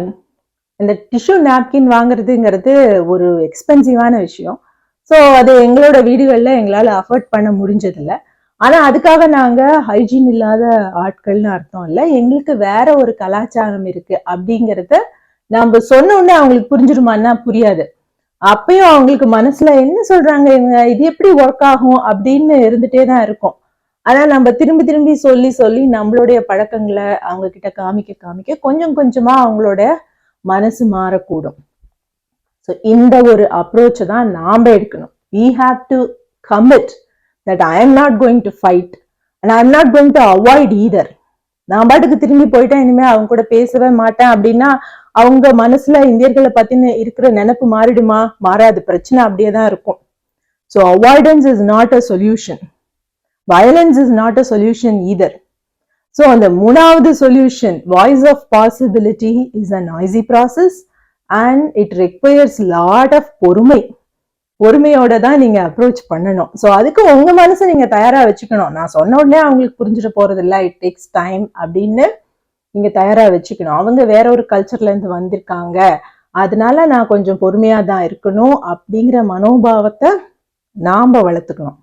இந்த டிஷ்யூ நாப்கின் வாங்குறதுங்கிறது ஒரு எக்ஸ்பென்சிவான விஷயம். ஸோ அது எங்களோட வீடுகளில் எங்களால் அஃபோர்ட் பண்ண முடிஞ்சதில்லை. ஆனால் அதுக்காக நாங்கள் ஹைஜீன் இல்லாத ஆட்கள்னு அர்த்தம் இல்லை. எங்களுக்கு வேற ஒரு கலாச்சாரம் இருக்கு அப்படிங்கிறத நம்ம சொன்னோடனே அவங்களுக்கு புரிஞ்சிருமான்னா புரியாது. அப்பயும் அவங்களுக்கு மனசுல என்ன சொல்றாங்க இவங்க, இது எப்படி ஒர்க் ஆகும் அப்படின்னு இருந்துட்டே தான் இருக்கும். ஆனா நம்ம திரும்பி திரும்பி சொல்லி சொல்லி நம்மளுடைய பழக்கங்களை அவங்க கிட்ட காமிக்க காமிக்க கொஞ்சம் கொஞ்சமா அவங்களோட மனசு மாறக்கூடும். ஸோ இந்த ஒரு அப்ரோச் தான் நாம எடுக்கணும். we have to commit that I am not going to fight and I am not going to avoid either. நான் பாட்டுக்கு திரும்பி போயிட்டேன், இனிமே அவங்க கூட பேசவே மாட்டேன் அப்படின்னா அவங்க மனசுல இந்தியர்களை பத்தின இருக்கிற நினைப்பு மாறிடுமா? மாறாது, பிரச்சனை அப்படியே தான் இருக்கும். So avoidance is not a solution, violence is not a solution either. So அந்த மூணாவது solution, voice of possibility, is a noisy process and it requires lot of பொறுமையோட தான் நீங்க அப்ரோச் பண்ணணும். ஸோ அதுக்கு உங்க மனசை நீங்க தயாரா வச்சுக்கணும். நான் சொன்ன உடனே அவங்களுக்கு புரிஞ்சிட போறது இல்லை, இட் டேக்ஸ் டைம் அப்படின்னு நீங்க தயாரா வச்சுக்கணும். அவங்க வேற ஒரு கல்ச்சர்ல இருந்து வந்திருக்காங்க, அதனால நான் கொஞ்சம் பொறுமையா தான் இருக்கணும் அப்படிங்கிற மனோபாவத்தை நாம வளர்த்துக்கணும்.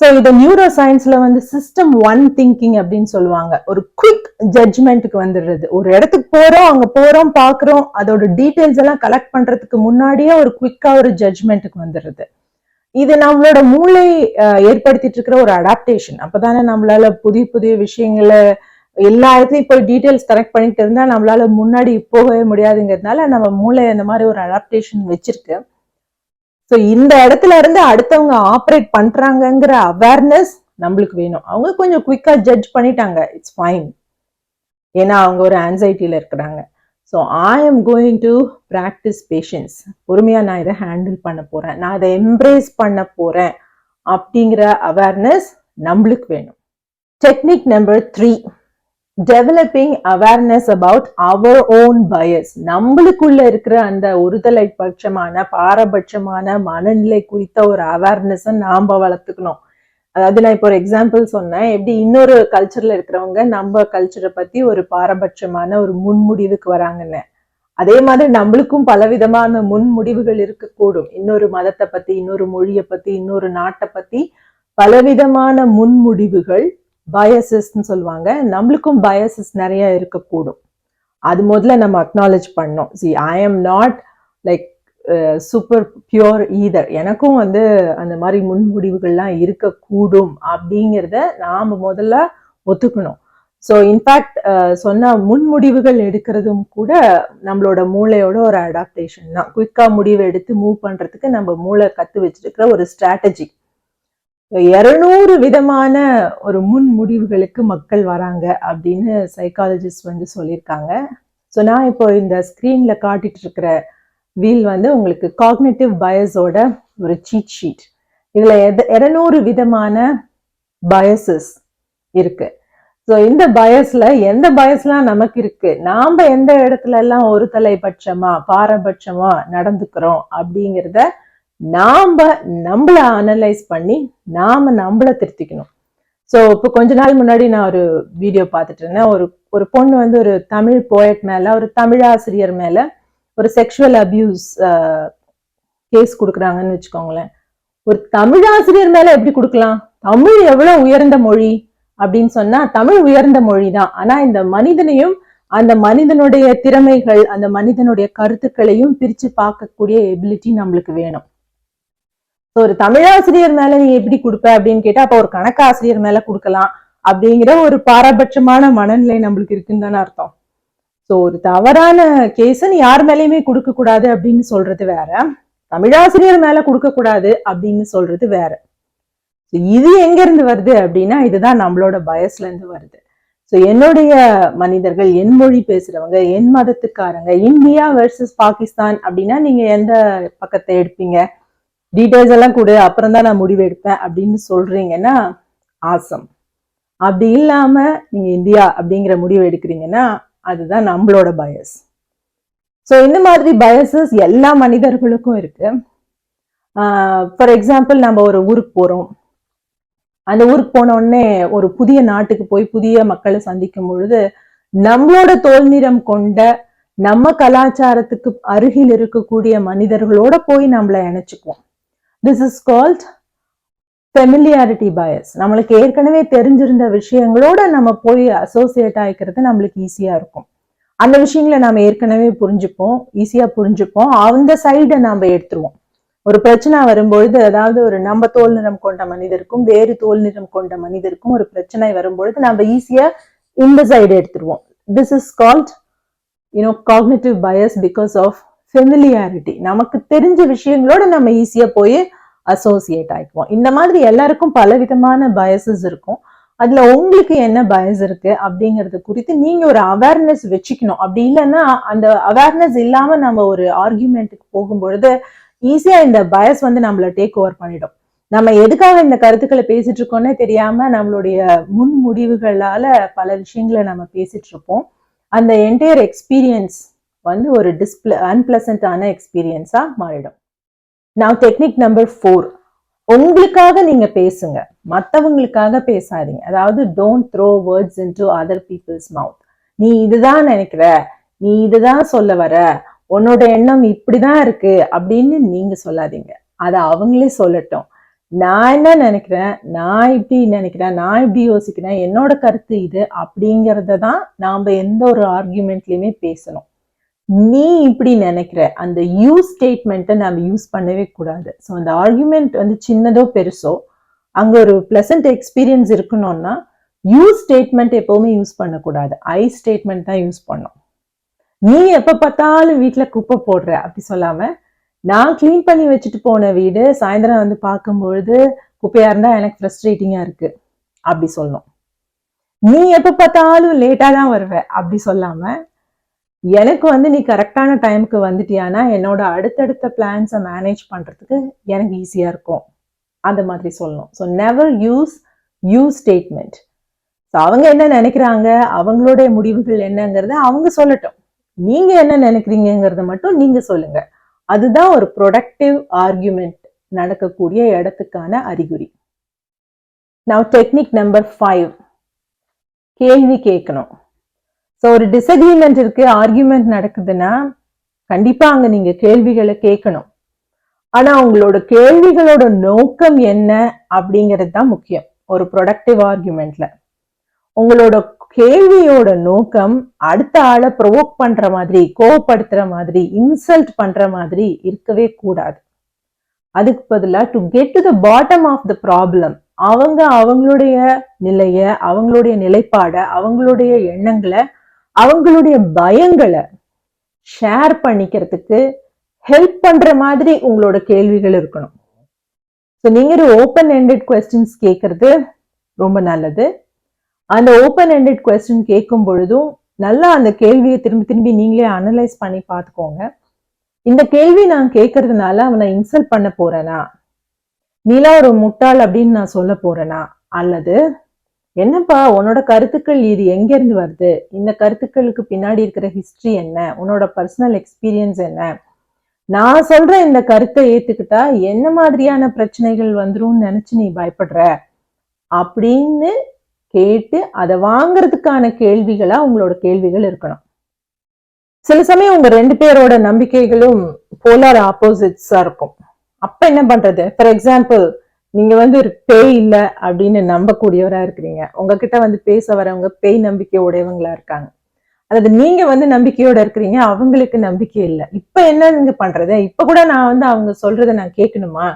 ஸோ இதை நியூரோ சயின்ஸ்ல வந்து சிஸ்டம் 1 திங்கிங் அப்படின்னு சொல்லுவாங்க. ஒரு குவிக் ஜட்ஜ்மெண்ட்டுக்கு வந்துடுறது. ஒரு இடத்துக்கு போறோம், அங்க போறோம், பாக்குறோம், அதோட டீட்டெயில்ஸ் எல்லாம் கலெக்ட் பண்றதுக்கு முன்னாடியே ஒரு குவிக்கா ஒரு ஜட்ஜ்மெண்ட்டுக்கு வந்துடுறது. இது நம்மளோட மூளை ஏற்படுத்திட்டு இருக்கிற ஒரு அடாப்டேஷன். அப்பதானே நம்மளால புதிய புதிய விஷயங்களை எல்லா இடத்துலயும் போய் டீட்டெயில்ஸ் கலெக்ட் பண்ணிட்டு இருந்தா நம்மளால முன்னாடி போகவே முடியாதுங்கிறதுனால நம்ம மூளை அந்த மாதிரி ஒரு அடாப்டேஷன் வச்சிருக்கு. ஸோ இந்த இடத்துல இருந்து அடுத்தவங்க ஆப்ரேட் பண்றாங்கிற அவேர்னஸ் நம்மளுக்கு வேணும். அவங்க கொஞ்சம் குவிக்கா ஜட்ஜ் பண்ணிட்டாங்க, இட்ஸ் ஃபைன், ஏன்னா அவங்க ஒரு ஆன்சைட்டியில இருக்கிறாங்க. So I am going to practise patience. பொறுமையா நான் இதை ஹேண்டில் பண்ண போறேன், நான் இதை எம்ப்ரேஸ் பண்ண போறேன் அப்படிங்கிற அவேர்னஸ் நம்மளுக்கு வேணும். Technique number 3, developing awareness about our own bias. நம்மளுக்குள்ள இருக்கிற அந்த ஒருதலை பட்சமான பாரபட்சமான மனநிலை குறித்த ஒரு அவேர்னஸை நாம வளர்த்துக்கணும். அதாவது நான் இப்போ ஒரு எக்ஸாம்பிள் சொன்னேன், எப்படி இன்னொரு கல்ச்சர்ல இருக்கிறவங்க நம்ம கல்ச்சரை பத்தி ஒரு பாரபட்சமான ஒரு முன்முடிவுக்கு வராங்கன்னு. அதே மாதிரி நம்மளுக்கும் பலவிதமான முன்முடிவுகள் இருக்கக்கூடும். இன்னொரு மதத்தை பத்தி, இன்னொரு மொழியை பத்தி, இன்னொரு நாட்டை பத்தி பலவிதமான முன்முடிவுகள், பயசஸ்ன்னு சொல்லுவாங்க. நம்மளுக்கும் பயசஸ் நிறைய இருக்கக்கூடும். அது முதல்ல நம்ம அக்னாலேஜ் பண்ணோம். See I am not like super pure either. எனக்கும் வந்து அந்த மாதிரி முன்முடிவுகள்லாம் இருக்கக்கூடும் அப்படிங்கிறத நாம முதல்ல ஒத்துக்கணும். ஸோ இன்ஃபேக்ட் சொன்ன முன்முடிவுகள் எடுக்கிறதும் கூட நம்மளோட மூளையோட ஒரு அடாப்டேஷன் தான். குயிக்கா முடிவு எடுத்து மூவ் பண்றதுக்கு நம்ம மூளை கத்து வச்சிருக்கிற ஒரு ஸ்ட்ராட்டஜி. 200 விதமான ஒரு முன் முடிவுகளுக்கு மக்கள் வராங்க அப்படின்னு சைக்காலஜிஸ்ட் வந்து சொல்லியிருக்காங்க. ஸோ நான் இப்போ இந்த ஸ்க்ரீன்ல காட்டிட்டு இருக்கிற வீல் வந்து உங்களுக்கு காக்னிட்டிவ் பயஸோட ஒரு சீட் ஷீட். இதுல 200 விதமான பயசஸ் இருக்கு. ஸோ இந்த பயஸ்ல எந்த பயஸ்லாம் நமக்கு இருக்கு, நாம எந்த இடத்துல எல்லாம் ஒரு தலைபட்சமா பாரபட்சமா நடந்துக்கிறோம் அப்படிங்கிறத நம்மள அனலைஸ் பண்ணி நம்மள திருத்திக்கணும். ஸோ இப்போ கொஞ்ச நாள் முன்னாடி நான் ஒரு வீடியோ பார்த்துட்டு இருந்தேன். ஒரு பொண்ணு வந்து ஒரு தமிழ் போயட் மேல, ஒரு தமிழாசிரியர் மேல ஒரு செக்ஷுவல் அபியூஸ் கேஸ் கொடுக்குறாங்கன்னு வச்சுக்கோங்களேன், ஒரு தமிழ் ஆசிரியர் மேல எப்படி கொடுக்கலாம்? தமிழ் எவ்வளவு உயர்ந்த மொழி அப்படின்னு சொன்னா தமிழ் உயர்ந்த மொழி தான். ஆனா இந்த மனிதனையும் அந்த மனிதனுடைய திறமைகள் அந்த மனிதனுடைய கருத்துக்களையும் பிரிச்சு பார்க்கக்கூடிய எபிலிட்டி நம்மளுக்கு வேணும். ஒரு தமிழாசிரியர் மேல நீ எப்படி கொடுப்ப அப்படின்னு கேட்டா அப்ப ஒரு கணக்காசிரியர் மேல கொடுக்கலாம் அப்படிங்கிற ஒரு பாரபட்சமான மனநிலை நம்மளுக்கு இருக்குன்னு தானே அர்த்தம். ஸோ ஒரு தவறான கேஸை நீ யார் மேலேயுமே கொடுக்க கூடாது அப்படின்னு சொல்றது வேற, தமிழாசிரியர் மேல கொடுக்க கூடாது அப்படின்னு சொல்றது வேற. இது எங்க இருந்து வருது அப்படின்னா இதுதான் நம்மளோட பயஸ்ல இருந்து வருது. ஸோ என்னுடைய மனிதர்கள், என் மொழி பேசுறவங்க, என் மதத்துக்காரங்க, இந்தியா வெர்சஸ் பாகிஸ்தான் அப்படின்னா நீங்க எந்த பக்கத்தை எடுப்பீங்க, டீட்டெயில்ஸ் எல்லாம் கூட அப்புறம் தான் நான் முடிவு எடுப்பேன் அப்படின்னு சொல்றீங்கன்னா ஆசம். அப்படி இல்லாம நீங்க இந்தியா அப்படிங்கிற முடிவு எடுக்கிறீங்கன்னா அதுதான் நம்மளோட பயஸ். ஸோ இந்த மாதிரி பயசஸ் எல்லா மனிதர்களுக்கும் இருக்கு. ஃபார் எக்ஸாம்பிள் நம்ம ஒரு ஊருக்கு போறோம், அந்த ஊருக்கு போன உடனே ஒரு புதிய நாட்டுக்கு போய் புதிய மக்களை சந்திக்கும் பொழுது நம்மளோட தோல் நிறம் கொண்ட நம்ம கலாச்சாரத்துக்கு அருகில் இருக்கக்கூடிய மனிதர்களோட போய் நம்மளை இணைச்சுக்குவோம். This is called familiarity bias. நம்மளுக்கு ஏற்கனவே தெரிஞ்சிருந்த விஷயங்களோட நம்ம போய் அசோசியேட் ஆகிக்கிறது நம்மளுக்கு ஈஸியா இருக்கும். அந்த விஷயங்களை நாம ஏற்கனவே புரிஞ்சுப்போம், ஈஸியா புரிஞ்சுப்போம், அந்த சைடை நாம எடுத்துருவோம். ஒரு பிரச்சனை வரும்பொழுது, அதாவது ஒரு நம்ம தோல் நிறம் கொண்ட மனிதருக்கும் வேறு தோல் நிறம் கொண்ட மனிதருக்கும் ஒரு பிரச்சனை வரும்பொழுது நம்ம ஈஸியா இந்த சைடு எடுத்துருவோம். This is called cognitive bias because of familiarity. நமக்கு தெரிஞ்ச விஷயங்களோட நம்ம ஈஸியா போய் அசோசியேட் ஆயிக்குவோம். இந்த மாதிரி எல்லாருக்கும் பலவிதமான பயசஸ் இருக்கும். அதுல உங்களுக்கு என்ன பயஸ் இருக்கு அப்படிங்கறது குறித்து நீங்க ஒரு அவேர்னஸ் வச்சுக்கணும். அப்படி இல்லைன்னா அந்த அவேர்னஸ் இல்லாம நம்ம ஒரு ஆர்கியூமெண்ட்டுக்கு போகும்பொழுது ஈஸியா இந்த பயஸ் நம்மள டேக் ஓவர் பண்ணிடும். நம்ம எதுக்காக இந்த கருத்துக்களை பேசிட்டு இருக்கோம்னே தெரியாம நம்மளுடைய முன் முடிவுகளால பல விஷயங்களை நம்ம பேசிட்டு இருப்போம். அந்த என்டையர் எக்ஸ்பீரியன்ஸ் ஒரு அன்பிளசன்டான எக்ஸ்பீரியன்ஸா மாறிடும். நான் டெக்னிக் நம்பர் 4, உங்களுக்காக நீங்க பேசுங்க, மற்றவங்களுக்காக பேசாதீங்க. அதாவது don't throw words into other people's mouth. நீ இதுதான் நினைக்கிற, நீ இதுதான் சொல்ல வர, உன்னோட எண்ணம் இப்படிதான் இருக்கு அப்படின்னு நீங்க சொல்லாதீங்க. அதை அவங்களே சொல்லட்டும். நான் என்ன நினைக்கிறேன், நான் இப்படி நினைக்கிறேன், நான் இப்படி யோசிக்கிறேன், என்னோட கருத்து இது அப்படிங்கறத தான் நாம எந்த ஒரு ஆர்கியூமெண்ட்லயுமே பேசணும். நீ இப்படி நினைக்கிற அந்த யூ ஸ்டேட்மெண்ட்டை நம்ம யூஸ் பண்ணவே கூடாது. ஸோ அந்த ஆர்குமெண்ட் சின்னதோ பெருசோ அங்க ஒரு பிளசன்ட் எக்ஸ்பீரியன்ஸ் இருக்கணும்னா யூ ஸ்டேட்மெண்ட் எப்பவுமே யூஸ் பண்ணக்கூடாது, ஐ ஸ்டேட்மெண்ட் தான் யூஸ் பண்ணும். நீ எப்ப பார்த்தாலும் வீட்டுல குப்பை போடுற அப்படி சொல்லாம, நான் கிளீன் பண்ணி வச்சுட்டு போன வீடு சாயந்தரம் பார்க்கும்பொழுது குப்பையா இருந்தா எனக்கு ஃப்ரஸ்ட்ரேட்டிங்கா இருக்கு அப்படி சொல்லணும். நீ எப்ப பார்த்தாலும் லேட்டா தான் வருவ அப்படி சொல்லாம, எனக்கு நீ கரெக்டான டைமுக்கு வந்துட்டியானா என்னோட அடுத்தடுத்த பிளான்ஸை மேனேஜ் பண்றதுக்கு எனக்கு ஈஸியா இருக்கும் அந்த மாதிரி சொல்லணும். So never use you statement. So அவங்க என்ன நினைக்கிறாங்க, அவங்களுடைய முடிவுகள் என்னங்கிறத அவங்க சொல்லட்டும், நீங்க என்ன நினைக்கிறீங்கிறத மட்டும் நீங்க சொல்லுங்க. அதுதான் ஒரு ப்ரொடக்டிவ் ஆர்கியூமெண்ட் நடக்கக்கூடிய இடத்துக்கான அறிகுறி. நவ் டெக்னிக் நம்பர் 5, கேள்வி கேட்கணும். ஸோ ஒரு டிஸ்அக்ரிமெண்ட் இருக்கு, ஆர்கியூமெண்ட் நடக்குதுன்னா கண்டிப்பா அங்க நீங்க கேள்விகளை கேட்கணும். ஆனா உங்களோட கேள்விகளோட நோக்கம் என்ன அப்படிங்கிறது தான் முக்கியம். ஒரு ப்ரொடக்டிவ் ஆர்கியூமெண்ட்ல உங்களோட கேள்வியோட நோக்கம் அடுத்த ஆளை ப்ரொவோக் பண்ற மாதிரி, கோவப்படுத்துற மாதிரி, இன்சல்ட் பண்ற மாதிரி இருக்கவே கூடாது. அதுக்கு பதிலா to get to the bottom of the problem, அவங்களுடைய நிலைய, அவங்களுடைய நிலைப்பாட, அவங்களுடைய எண்ணங்களை, அவங்களுடைய பயங்களை ஷேர் பண்ணிக்கிறதுக்கு ஹெல்ப் பண்ற மாதிரி உங்களோட கேள்விகள் இருக்கணும். ஸோ நீங்க ஒரு ஓப்பன் எண்டட் கொஸ்டின்ஸ் கேட்கறது ரொம்ப நல்லது. அந்த ஓப்பன் எண்டட் கொஸ்டின் கேட்கும் பொழுதும் நல்லா அந்த கேள்வியை திரும்பி திரும்பி நீங்களே அனலைஸ் பண்ணி பார்த்துக்கோங்க. இந்த கேள்வி நான் கேட்கறதுனால அவனை இன்சல்ட் பண்ண போறேனா, நீலா ஒரு முட்டாள் அப்படின்னு நான் சொல்ல போறேனா, அல்லது என்னப்பா உன்னோட கருத்துக்கள் இது எங்க இருந்து வருது, இந்த கருத்துக்களுக்கு பின்னாடி இருக்கிற ஹிஸ்டரி என்ன, உன்னோட பர்சனல் எக்ஸ்பீரியன்ஸ் என்ன, நான் சொல்ற இந்த கருத்தை ஏத்துக்கிட்டா என்ன மாதிரியான பிரச்சனைகள் வந்துரும் நினைச்சு நீ பயப்படுற அப்படின்னு கேட்டு அதை வாங்கறதுக்கான கேள்விகளா உங்களோட கேள்விகள் இருக்கணும். சில சமயம் உங்க 2 பேரோட நம்பிக்கைகளும் போலார் ஆப்போசிட்ஸா இருக்கும். அப்ப என்ன பண்றது? ஃபார் எக்ஸாம்பிள், நீங்க வந்து ஒரு பேய் இல்ல அப்படின்னு நம்பக்கூடியவரா இருக்கிறீங்க. உங்ககிட்ட வந்து பேச வரவங்க பேய் நம்பிக்கை உடையவங்களா இருக்காங்க. அதாவது நீங்க வந்து நம்பிக்கையோட இருக்கிறீங்க, அவங்களுக்கு நம்பிக்கை இல்ல. இப்ப என்ன நீங்க பண்றது? இப்ப கூட நான் வந்து அவங்க சொல்றத நான் கேட்கணுமா?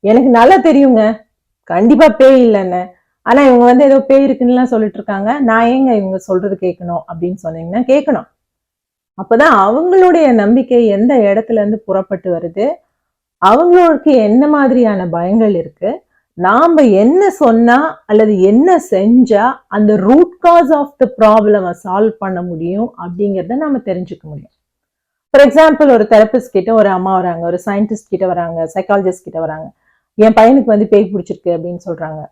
எனக்கு நல்லா தெரியுங்க, கண்டிப்பா பேய் இல்லைன்னு. ஆனா இவங்க வந்து ஏதோ பேய் இருக்குன்னு சொல்லிட்டு இருக்காங்க. நான் ஏங்க இவங்க சொல்றது கேட்கணும் அப்படின்னு சொன்னீங்கன்னா கேட்கணும். அப்பதான் அவங்களுடைய நம்பிக்கை எந்த இடத்துல இருந்து புறப்பட்டு வருது, அவங்களுக்கு என்ன மாதிரியான பயங்கள் இருக்கு, நாம என்ன சொன்னா அல்லது என்ன செஞ்சா அந்த root cause of the problem solve பண்ண முடியும் அப்படிங்கிறத நாம தெரிஞ்சுக்க முடியும். ஃபார் எக்ஸாம்பிள், ஒரு தெரபிஸ்ட் கிட்ட ஒரு அம்மா வராங்க, ஒரு சயின்டிஸ்ட் கிட்ட வராங்க, சைக்காலஜிஸ்ட் கிட்ட வராங்க. என் பையனுக்கு வந்து பேய் பிடிச்சிருக்கு அப்படின்னு சொல்றாங்க.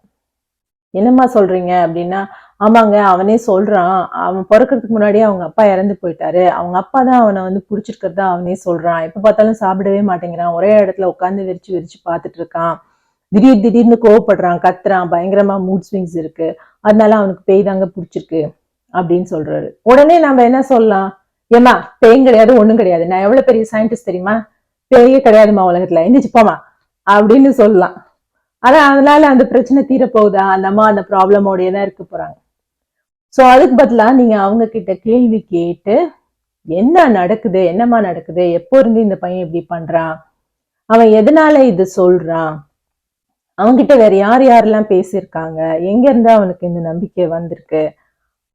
என்னம்மா சொல்றீங்க அப்படின்னா, ஆமாங்க அவனே சொல்றான், அவன் பிறக்கிறதுக்கு முன்னாடியே அவங்க அப்பா இறந்து போயிட்டாரு, அவங்க அப்பா தான் அவனை வந்து பிடிச்சிருக்கிறதா அவனே சொல்றான், எப்ப பார்த்தாலும் சாப்பிடவே மாட்டேங்கிறான், ஒரே இடத்துல உட்காந்து விரிச்சு விரிச்சு பார்த்துட்டு இருக்கான், திடீர்னு கோவப்படுறான், கத்துறான், பயங்கரமா மூட் ஸ்விங்ஸ் இருக்கு, அதனால அவனுக்கு பேய் தாங்க பிடிச்சிருக்கு அப்படின்னு சொல்றாரு. உடனே நம்ம என்ன சொல்லலாம்? ஏமா பேயும் கிடையாது ஒண்ணும் கிடையாது, நான் எவ்வளவு பெரிய சயின்டிஸ்ட் தெரியுமா, பேயே கிடையாதுமா உலகத்துல, எந்திரிச்சு போமா அப்படின்னு சொல்லலாம். ஆனா அதனால அந்த பிரச்சனை தீரப்போகுதா? அந்த அம்மா அந்த ப்ராப்ளமோடயே தான் இருக்க போறாங்க. சோ அதுக்கு பதிலா நீங்க அவங்க கிட்ட கேள்வி கேட்டு, என்ன நடக்குது, என்னம்மா நடக்குது, எப்போ இருந்து இந்த பையன் இப்படி பண்றான், அவன் எதனால இது சொல்றான், அவன்கிட்ட வேற யார் யாரெல்லாம் பேசியிருக்காங்க, எங்க இருந்து அவனுக்கு இந்த நம்பிக்கை வந்திருக்கு,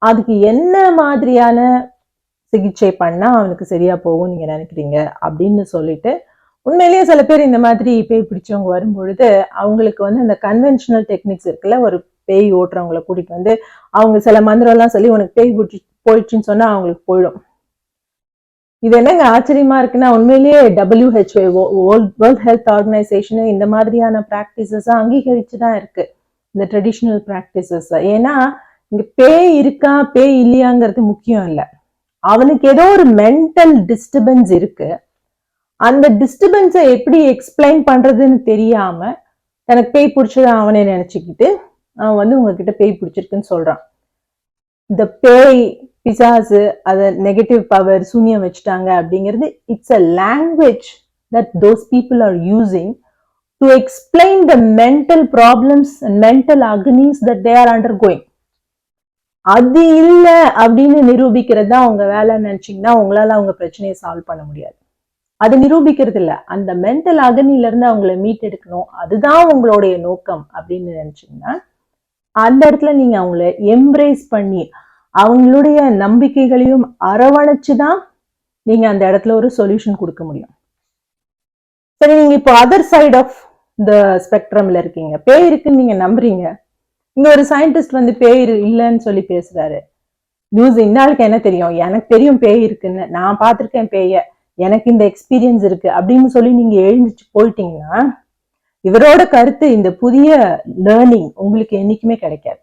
அதுக்கு என்ன மாதிரியான சிகிச்சை பண்ணா அவனுக்கு சரியா போகும் நீங்க நினைக்கிறீங்க அப்படின்னு சொல்லிட்டு, உண்மையிலேயே சில பேர் இந்த மாதிரி பேய் பிடிச்சவங்க வரும்பொழுது அவங்களுக்கு வந்து அந்த கன்வென்ஷனல் டெக்னிக்ஸ் இருக்குல்ல, ஒரு பேய் ஓட்டுறவங்களை கூட்டிட்டு வந்து அவங்க சில மந்திரம் எல்லாம் சொல்லி உனக்கு பேய் போயிடுச்சுன்னு சொன்னா அவங்களுக்கு போயிடும். இது என்னங்க ஆச்சரியமா இருக்குன்னா, உண்மையிலேயே WHO வேர்ல்ட் ஹெல்த் ஆர்கனைசேஷன் இந்த மாதிரியான பிராக்டிசஸ் அங்கீகரிச்சுதான் இருக்கு, இந்த ட்ரெடிஷ்னல் பிராக்டிசஸ். ஏன்னா இங்க பேய் இருக்கா பேய் இல்லையாங்கிறது முக்கியம் இல்லை, அவனுக்கு ஏதோ ஒரு மென்டல் டிஸ்டர்பன்ஸ் இருக்கு, அந்த டிஸ்டர்பன்ஸை எப்படி எக்ஸ்பிளைன் பண்றதுன்னு தெரியாம தனக்கு பேய் பிடிச்சதை அவனே நினைச்சுக்கிட்டு அவன் வந்து உங்ககிட்ட பேய் பிடிச்சிருக்குன்னு சொல்றான். இந்த பேய் பிசாசு அத நெகட்டிவ் பவர் சூன்யம் வச்சுட்டாங்க அப்படிங்கிறது it's a language that those people are using to explain the mental problems and mental Agnes that they are under going. அது இல்லை அப்படின்னு நிரூபிக்கிறது தான் உங்க வேலை நினைச்சீங்கன்னா உங்களால அவங்க பிரச்சனையை சால்வ் பண்ண முடியாது. அது நிரூபிக்கிறது இல்ல, அந்த மென்டல் அகனில இருந்து அவங்கள மீட் எடுக்கணும், அதுதான் உங்களுடைய நோக்கம் அப்படின்னு நினைச்சீங்கன்னா அந்த இடத்துல நீங்க அவங்கள எம்ப்ரேஸ் பண்ணி அவங்களுடைய நம்பிக்கைகளையும் அரவணைச்சுதான் நீங்க அந்த இடத்துல ஒரு சொல்யூஷன் கொடுக்க முடியும். சரி, நீங்க இப்போ அதர் சைட் ஆஃப் த ஸ்பெக்ட்ரம்ல இருக்கீங்க, பேய் இருக்குன்னு நீங்க நம்புறீங்க, இங்க ஒரு சயின்டிஸ்ட் வந்து பேய் இல்லைன்னு சொல்லி பேசுறாரு. நியூஸ் இந்த ஆளுக்கு என்ன தெரியும், எனக்கு தெரியும் பேய் இருக்குன்னு, நான் பார்த்திருக்கேன் பேய, எனக்கு இந்த எக்ஸ்பீரியன்ஸ் இருக்கு அப்படின்னு சொல்லி நீங்க எழுந்துச்சு போயிட்டீங்கன்னா இவரோட கருத்து இந்த புதிய லேர்னிங் உங்களுக்கு என்னைக்குமே கிடைக்காது.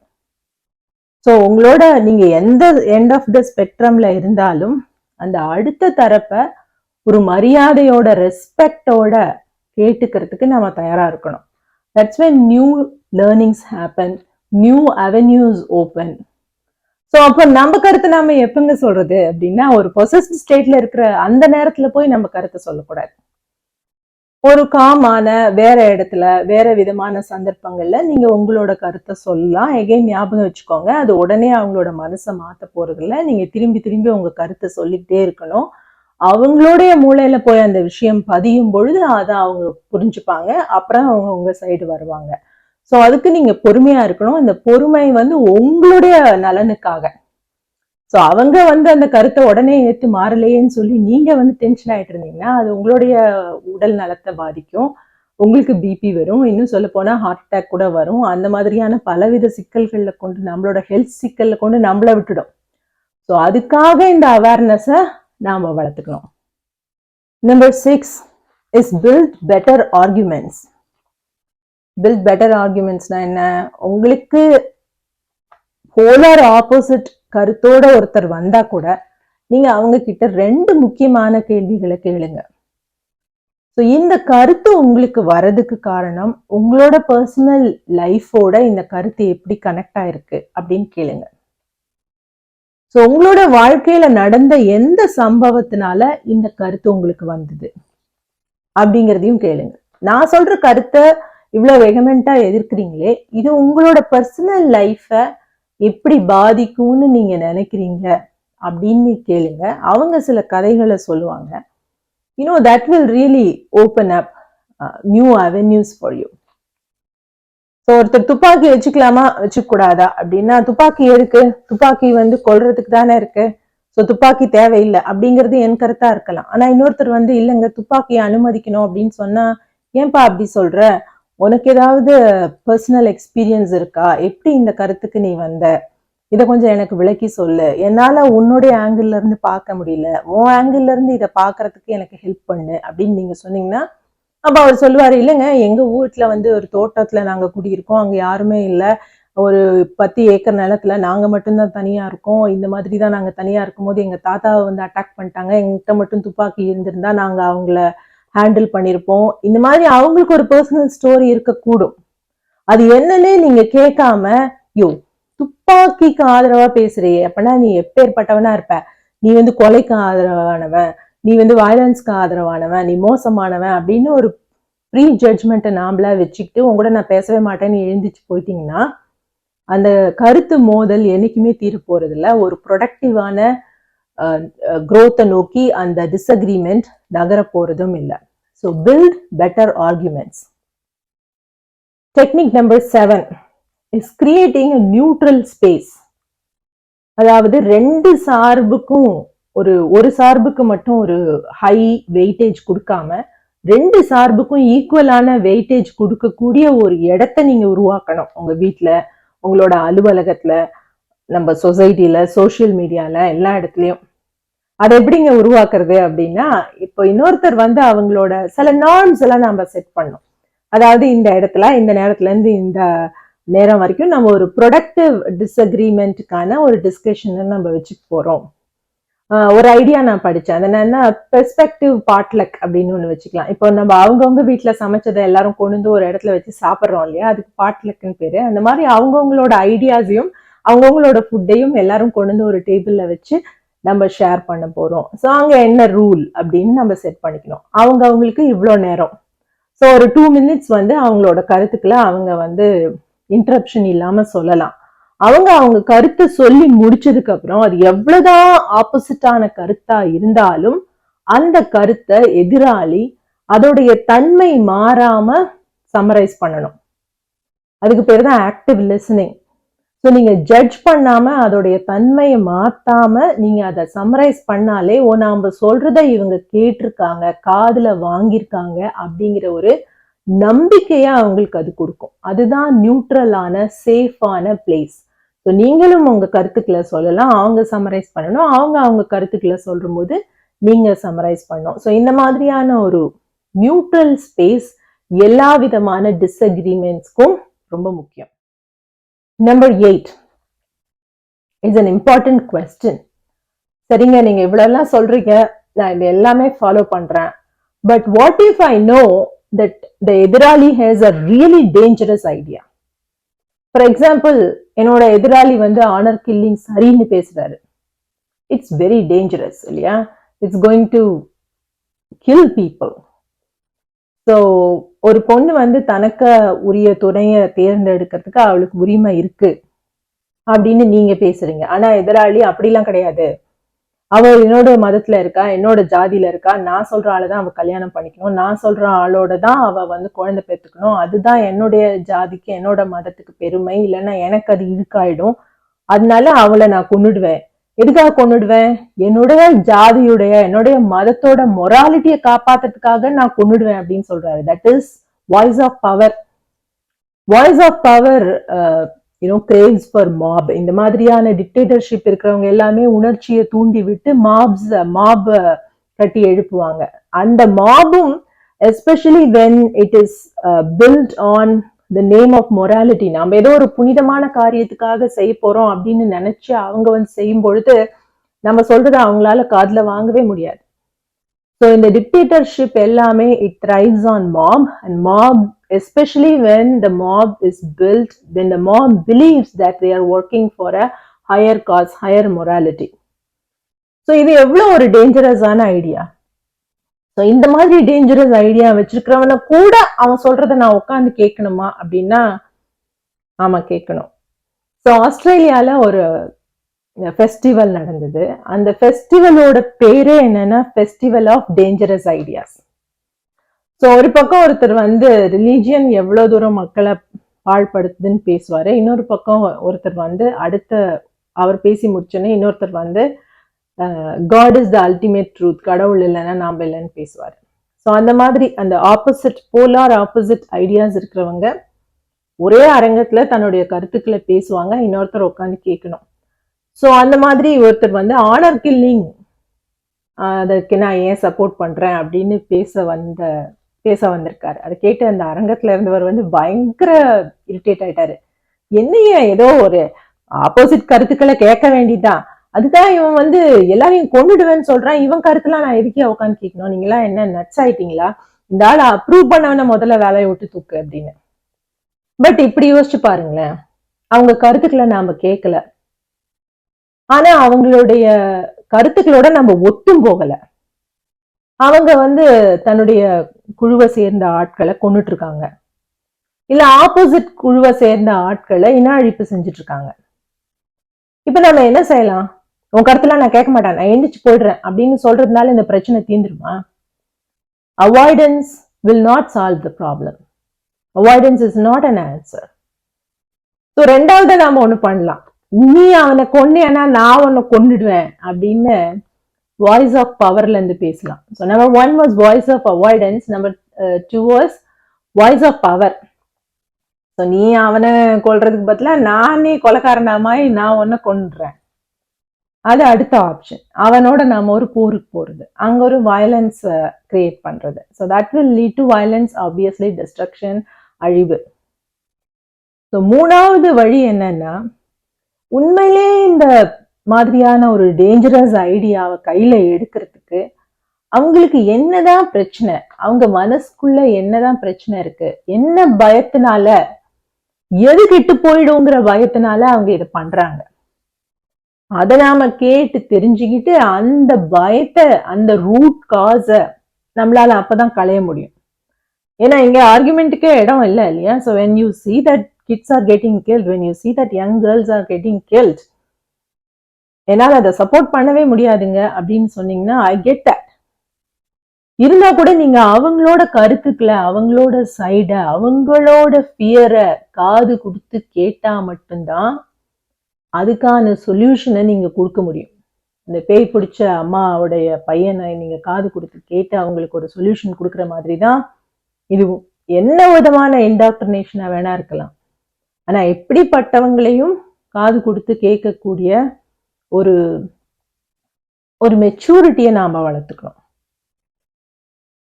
ஸோ உங்களோட நீங்க எந்த எண்ட் ஆஃப் த ஸ்பெக்ட்ரம்ல இருந்தாலும் அந்த அடுத்த தரப்பை ஒரு மரியாதையோட ரெஸ்பெக்டோட கேட்டுக்கிறதுக்கு நம்ம தயாரா இருக்கணும். That's when new learnings happen, new avenues open. So அப்போ நம்ம கருத்தை நாம எப்பங்க சொல்றது அப்படின்னா, ஒரு பொசஸ்ட் ஸ்டேட்ல இருக்கிற அந்த நேரத்துல போய் நம்ம கருத்தை சொல்லக்கூடாது. ஒரு காமான வேற இடத்துல வேற விதமான சந்தர்ப்பங்கள்ல நீங்க உங்களோட கருத்தை சொல்லலாம். எகைன் ஞாபகம் வச்சுக்கோங்க, அது உடனே அவங்களோட மனசை மாத்த போறது இல்லை, நீங்க திரும்பி திரும்பி உங்க கருத்தை சொல்லிக்கிட்டே இருக்கணும். அவங்களுடைய மூளையில போய் அந்த விஷயம் பதியும் பொழுது அதை அவங்க புரிஞ்சுப்பாங்க, அப்புறம் அவங்க உங்க சைடு வருவாங்க. ஸோ அதுக்கு நீங்க பொறுமையா இருக்கணும். இந்த பொறுமை வந்து உங்களுடைய நலனுக்காக. ஸோ அவங்க வந்து அந்த கருத்தை உடனே ஏற்று மாறலையேன்னு சொல்லி நீங்க வந்து டென்ஷன் ஆயிட்டு இருந்தீங்கன்னா அது உங்களுடைய உடல் நலத்தை பாதிக்கும், உங்களுக்கு பிபி வரும், இன்னும் சொல்ல போனா ஹார்ட் அட்டாக் கூட வரும். அந்த மாதிரியான பலவித சிக்கல்கள்ல கொண்டு நம்மளோட ஹெல்த் சிக்கல்ல கொண்டு நம்மள விட்டுடும். ஸோ அதுக்காக இந்த அவேர்னஸை நாம வளர்த்துக்கணும். Number 6 is build better arguments. Build better ஆர்குமெண்ட்ஸ்னா என்ன? உங்களுக்கு போலார் ஆப்போசிட் கருத்தோட ஒருத்தர் வந்தா கூட நீங்க அவங்க கிட்ட 2 முக்கியமான கேள்விகளை கேளுங்க. ஸோ இந்த கருத்து உங்களுக்கு வரதுக்கு காரணம் உங்களோட பர்சனல் லைஃபோட இந்த கருத்து எப்படி கனெக்ட் ஆயிருக்கு அப்படின்னு கேளுங்க. ஸோ உங்களோட வாழ்க்கையில நடந்த எந்த சம்பவத்தினால இந்த கருத்து உங்களுக்கு வந்தது அப்படிங்கிறதையும் கேளுங்க. நான் சொல்ற கருத்தை இவ்வளவு வெகமெண்டா எதிர்க்கிறீங்களே, இது உங்களோட பர்சனல் லைஃப எப்படி பாதிக்கும்னு நீங்க நினைக்கிறீங்க அப்படின்னு கேளுங்க. அவங்க சில கதைகளை சொல்லுவாங்க. That will really open up new avenues for you. So ஒருத்தர் துப்பாக்கி வச்சுக்கலாமா வச்சுக்க கூடாதா அப்படின்னா, துப்பாக்கி எதுக்கு? துப்பாக்கி கொல்றதுக்கு தானே இருக்கு. ஸோ துப்பாக்கி தேவையில்லை அப்படிங்கிறது என் கருத்தா இருக்கலாம். ஆனா இன்னொருத்தர் இல்லைங்க துப்பாக்கியை அனுமதிக்கணும் அப்படின்னு சொன்னா, ஏன்பா அப்படி சொல்ற? உனக்கு ஏதாவது பர்சனல் எக்ஸ்பீரியன்ஸ் இருக்கா? எப்படி இந்த கருத்துக்கு நீ வந்த? இதை கொஞ்சம் எனக்கு விளக்கி சொல்லு. என்னால உன்னுடைய ஆங்கிள் இருந்து பார்க்க முடியல, உன் ஆங்கிள் இருந்து இதை பார்க்கறதுக்கு எனக்கு ஹெல்ப் பண்ணு அப்படின்னு நீங்க சொன்னீங்கன்னா, அப்ப அவர் சொல்லுவாரு, இல்லைங்க எங்க வீட்டுல ஒரு தோட்டத்துல நாங்க குடியிருக்கோம், அங்க யாருமே இல்லை, ஒரு 10 ஏக்கர் நிலத்துல நாங்க மட்டும்தான் தனியா இருக்கோம். இந்த மாதிரி தான் நாங்க தனியா இருக்கும்போது எங்க தாத்தாவை அட்டாக் பண்ணிட்டாங்க, எங்கிட்ட மட்டும் துப்பாக்கி இருந்திருந்தா நாங்க அவங்கள ஹேண்டில் பண்ணிருப்போம். இந்த மாதிரி அவங்களுக்கு ஒரு பர்சனல் ஸ்டோரி இருக்கக்கூடும். அது என்னன்னே நீங்க கேட்காம, யோ துப்பாக்கிக்கு ஆதரவா பேசுறியே, அப்படின்னா நீ எப்பேற்பட்டவனா இருப்ப? நீ கொலைக்கு ஆதரவானவன், நீ வயலன்ஸ்க்கு ஆதரவானவன், நீ மோசமானவன் அப்படின்னு ஒரு ப்ரீ ஜட்ஜ்மெண்ட்டை நாமளா வச்சுக்கிட்டு உங்கூட நான் பேசவே மாட்டேன்னு எழுந்திச்சு போயிட்டீங்கன்னா, அந்த கருத்து மோதல் என்னைக்குமே தீர போறது இல்லை. ஒரு ப்ரொடக்டிவான growth நோக்கி அந்த டிஸ்அக்ரிமெண்ட் நகர போறதும் இல்லை. So build better arguments. Technique number 7 is creating a neutral space. அதாவது ரெண்டு சார்புக்கும் ஒரு சார்புக்கு மட்டும் ஒரு ஹை வெயிட்டேஜ் கொடுக்காம, ரெண்டு சார்புக்கும் ஈக்குவலான வெயிட்டேஜ் கொடுக்கக்கூடிய ஒரு இடத்த நீங்க உருவாக்கணும். உங்க வீட்டுல, உங்களோட அலுவலகத்துல, நம்ம சொசைட்டில, சோசியல் மீடியால, எல்லா இடத்துலயும். அதை எப்படிங்க உருவாக்குறது அப்படின்னா, இப்போ இன்னொருத்தர் அவங்களோட சில நார்ம்ஸ் எல்லாம் நம்ம செட் பண்ணோம். அதாவது இந்த இடத்துல இந்த நேரத்துல இருந்து இந்த நேரம் வரைக்கும் நம்ம ஒரு ப்ரொடக்டிவ் டிஸ்அக்ரிமெண்ட்டுக்கான ஒரு டிஸ்கஷன் நம்ம வச்சுக்க போறோம். ஒரு ஐடியா நான் படிச்சேன். அது என்னன்னா, பெர்ஸ்பெக்டிவ் பாட்லக் அப்படின்னு ஒண்ணு வச்சுக்கலாம். இப்போ நம்ம அவங்கவுங்க வீட்டுல சமைச்சதை எல்லாரும் கொண்டு ஒரு இடத்துல வச்சு சாப்பிட்றோம் இல்லையா, அதுக்கு பாட்லக்னு பேரு. அந்த மாதிரி அவங்கவுங்களோட ஐடியாஸையும் அவங்கவுங்களோட ஃபுட்டையும் எல்லாரும் கொண்டு ஒரு டேபிள்ல வச்சு நம்ம ஷேர் பண்ண போறோம். ஸோ அங்க என்ன ரூல் அப்படின்னு நம்ம செட் பண்ணிக்கணும். அவங்களுக்கு இவ்வளோ நேரம். ஸோ ஒரு 2 minutes அவங்களோட கருத்துக்களை அவங்க இன்டரப்ஷன் இல்லாம சொல்லலாம். அவங்க கருத்தை சொல்லி முடிச்சதுக்கு அப்புறம் அது எவ்வளவுதான் ஆப்போசிட்டான கருத்தா இருந்தாலும் அந்த கருத்தை எதிராளி அதோடைய தன்மை மாறாம சம்மரைஸ் பண்ணணும். அதுக்கு பேர் தான் ஆக்டிவ் லிசனிங். ஸோ நீங்க ஜட்ஜ் பண்ணாம அதோடைய தன்மையை மாத்தாம நீங்க அதை சம்மரைஸ் பண்ணாலே, நாம சொல்றத இவங்க கேட்டிருக்காங்க, காதுல வாங்கியிருக்காங்க அப்படிங்கிற ஒரு நம்பிக்கையா அவங்களுக்கு அது கொடுக்கும். அதுதான் நியூட்ரலான சேஃபான பிளேஸ். ஸோ நீங்களும் உங்க கருத்துக்களை சொல்லலாம், அவங்க சம்மரைஸ் பண்ணணும், அவங்க கருத்துக்களை சொல்லும் போது நீங்க சம்மரைஸ் பண்ணணும். ஸோ இந்த மாதிரியான ஒரு நியூட்ரல் ஸ்பேஸ் எல்லா விதமான டிஸ்அக்ரிமெண்ட்ஸ்க்கும் ரொம்ப முக்கியம். Number 8 is an important question. சரிங்க, நீங்க இவ்வளவு சொல்றீங்க, நான் இது எல்லாமே ஃபாலோ பண்றேன். But what if I know that the எதிராளி has a really dangerous idea? For example, என்னோட எதிராளி ஆனர் கில்லிங் சரின்னு பேசுறாரு. It's very dangerous இல்லையா? It's going to kill people. So ஒரு பொண்ணு தனக்கு உரிய துணையை தேர்ந்தெடுக்கிறதுக்கு அவளுக்கு உரிமை இருக்கு அப்படின்னு நீங்க பேசுறீங்க. ஆனா எதிராளி அப்படிலாம் கிடையாது, அவ என்னோட மதத்துல இருக்கா, என்னோட ஜாதியில இருக்கா, நான் சொல்ற ஆளுதான் அவ கல்யாணம் பண்ணிக்கணும், நான் சொல்ற ஆளோட தான் அவ குழந்தை பெற்றுக்கணும், அதுதான் என்னுடைய ஜாதிக்கு என்னோட மதத்துக்கு பெருமை, இல்லைன்னா எனக்கு அது இழுக்காயிடும், அதனால அவளை நான் கொன்னுடுவேன். எதுக்காக கொன்னுடுவேன்? என்னுடைய ஜாதியுடைய என்னுடைய மதத்தோட மொராலிட்டியை காப்பாத்துறதுக்காக நான் கொன்னுடுவேன் அப்படின்னு சொல்றாரு. That is voice of power. Voice of power craves for mob. இந்த மாதிரியான டிக்டேட்டர்ஷிப் இருக்கிறவங்க எல்லாமே உணர்ச்சியை தூண்டி விட்டு மாப் கட்டி எழுப்புவாங்க. அந்த மாபும் especially when it is built on the name of morality. நாம ஏதோ ஒரு புனிதமான காரியத்துக்காக செய்ய போறோம் அப்படின்னு நினைச்சு அவங்க செய்யும் பொழுது நம்ம சொல்றதை அவங்களால காதுல வாங்கவே முடியாது. ஸோ இந்த டிக்டேட்டர்ஷிப் எல்லாமே it thrives on mob, and mob, especially when the mob is built, when the mob believes that they are working for a higher cause, higher morality. So இது எவ்வளோ ஒரு டேஞ்சரஸான ஐடியா. ஸோ இந்த மாதிரி டேஞ்சரஸ் ஐடியா வச்சிருக்கிறவன கூட அவன் சொல்றத நான் உட்காந்து கேட்கணுமா அப்படின்னா ஆமா கேட்கணும். ஸோ ஆஸ்திரேலியால ஒரு ஃபெஸ்டிவல் நடந்தது. அந்த ஃபெஸ்டிவலோட பேரே என்னன்னா festival of dangerous ideas. So ஒரு பக்கம் ஒருத்தர் வந்து ரிலீஜியன் எவ்வளவு தூரம் மக்களை பாழ்படுத்துதுன்னு பேசுவாரு, இன்னொரு பக்கம் ஒருத்தர் வந்து அவர் பேசி முடிச்சோன்னே இன்னொருத்தர் வந்து God is the ultimate truth, கடவுள் இல்லைன்னா நாம இல்லைன்னு பேசுவாரு. ஸோ அந்த மாதிரி அந்த ஆப்போசிட், போலார் ஆப்போசிட் ஐடியாஸ் இருக்கிறவங்க ஒரே அரங்கத்துல தன்னுடைய கருத்துக்களை பேசுவாங்க, இன்னொருத்தர் உட்காந்து கேட்கணும். ஸோ அந்த மாதிரி ஒருத்தர் வந்து ஆனர் கில்லிங், அதற்கு நான் ஏன் சப்போர்ட் பண்றேன் அப்படின்னு பேச வந்திருக்காரு. அதை கேட்டு அந்த அரங்கத்துல இருந்தவர் வந்து பயங்கர இரிட்டேட் ஆயிட்டாரு. என்னைய ஏதோ ஒரு ஆப்போசிட் கருத்துக்களை கேட்க வேண்டியதான், அதுதான் இவன் வந்து எல்லாரையும் கொண்டுடுவேன்னு சொல்றான், இவன் கருத்துலாம் நான் எதுக்கே உட்காந்து கேட்கணும், நீங்களாம் என்ன நட்ஸ் ஆயிட்டீங்களா, இந்த ஆள் அப்ரூவ் பண்ணவன முதல்ல வேலையை விட்டு தூக்கு அப்படின்னு. பட் இப்படி யோசிச்சு பாருங்களேன், அவங்க கருத்துக்களை நாம கேட்கல, ஆனா அவங்களுடைய கருத்துக்களோட நம்ம ஒத்தும் போகல. அவங்க வந்து தன்னுடைய குழுவை சேர்ந்த ஆட்களை கொண்டுட்டு இருக்காங்க, இல்ல ஆப்போசிட் குழுவை சேர்ந்த ஆட்களை இன அழிப்பு செஞ்சுட்டு இருக்காங்க. இப்ப நம்ம என்ன செய்யலாம்? உன் கருத்துலாம் நான் கேட்க மாட்டேன், நான் எந்திரிச்சு போயிடுறேன் அப்படின்னு சொல்றதுனால இந்த பிரச்சனை தீந்துருமா? Avoidance will not solve the problem. Avoidance is not an answer. So ரெண்டாவது நாம ஒண்ணு பண்ணலாம், நீ அவனை கொன்னியானா நான் உன்னை கொன்னுடுவேன் அப்படின்னு வாய்ஸ் ஆஃப் பவர்ல இருந்து பேசலாம். So number 1 was voice of avoidance, number 2 was voice of power. So நீ அவனை கொல்றதுக்கு பதிலா நானே கொலைக்காரனாமாய் நான் உன்னை கொன்னுடுறேன், அது அடுத்த ஆப்ஷன். அவனோட நாம ஒரு போருக்கு போறது, அங்க ஒரு வயலன்ஸ் கிரியேட் பண்றது. So that will lead to violence, obviously destruction, அழிவு. ஸோ மூணாவது வழி என்னன்னா, உண்மையிலே இந்த மாதிரியான ஒரு டேஞ்சரஸ் ஐடியாவை கையில எடுக்கிறதுக்கு அவங்களுக்கு என்னதான் பிரச்சனை, அவங்க மனசுக்குள்ள என்னதான் பிரச்சனை இருக்கு, என்ன பயத்தினால, எது கெட்டு போயிடுங்கிற பயத்தினால அவங்க இதை பண்றாங்க, அதை நாம கேட்டு தெரிஞ்சுக்கிட்டு அந்த பயத்தை, அந்த ரூட் காஸ நம்மளால அப்பதான் களைய முடியும். ஏன்னா இங்க ஆர்குமெண்ட்டுக்கே இடம் இல்லை இல்லையா? So when you see that kids are getting killed, when you see that young girls are getting killed, என்னால அதை சப்போர்ட் பண்ணவே முடியாதுங்க அப்படின்னு சொன்னீங்கன்னா ஐ கெட் தட். இருந்தா கூட நீங்க அவங்களோட கருத்துக்களை, அவங்களோட சைட, அவங்களோட ஃபியரை காது கொடுத்து கேட்டா மட்டும்தான் அதுக்கான சொல்யூஷனை நீங்க கொடுக்க முடியும். இந்த பேய் பிடிச்ச அம்மாவுடைய பையனை நீங்க காது கொடுத்து கேட்டு அவங்களுக்கு ஒரு சொல்யூஷன் கொடுக்குற மாதிரி தான் இதுவும். என்ன விதமான இன்டாக்ட்ரினேஷனா வேணா இருக்கலாம், ஆனா எப்படிப்பட்டவங்களையும் காது கொடுத்து கேட்கக்கூடிய ஒரு மெச்சூரிட்டியை நாம வளர்த்துக்கணும்.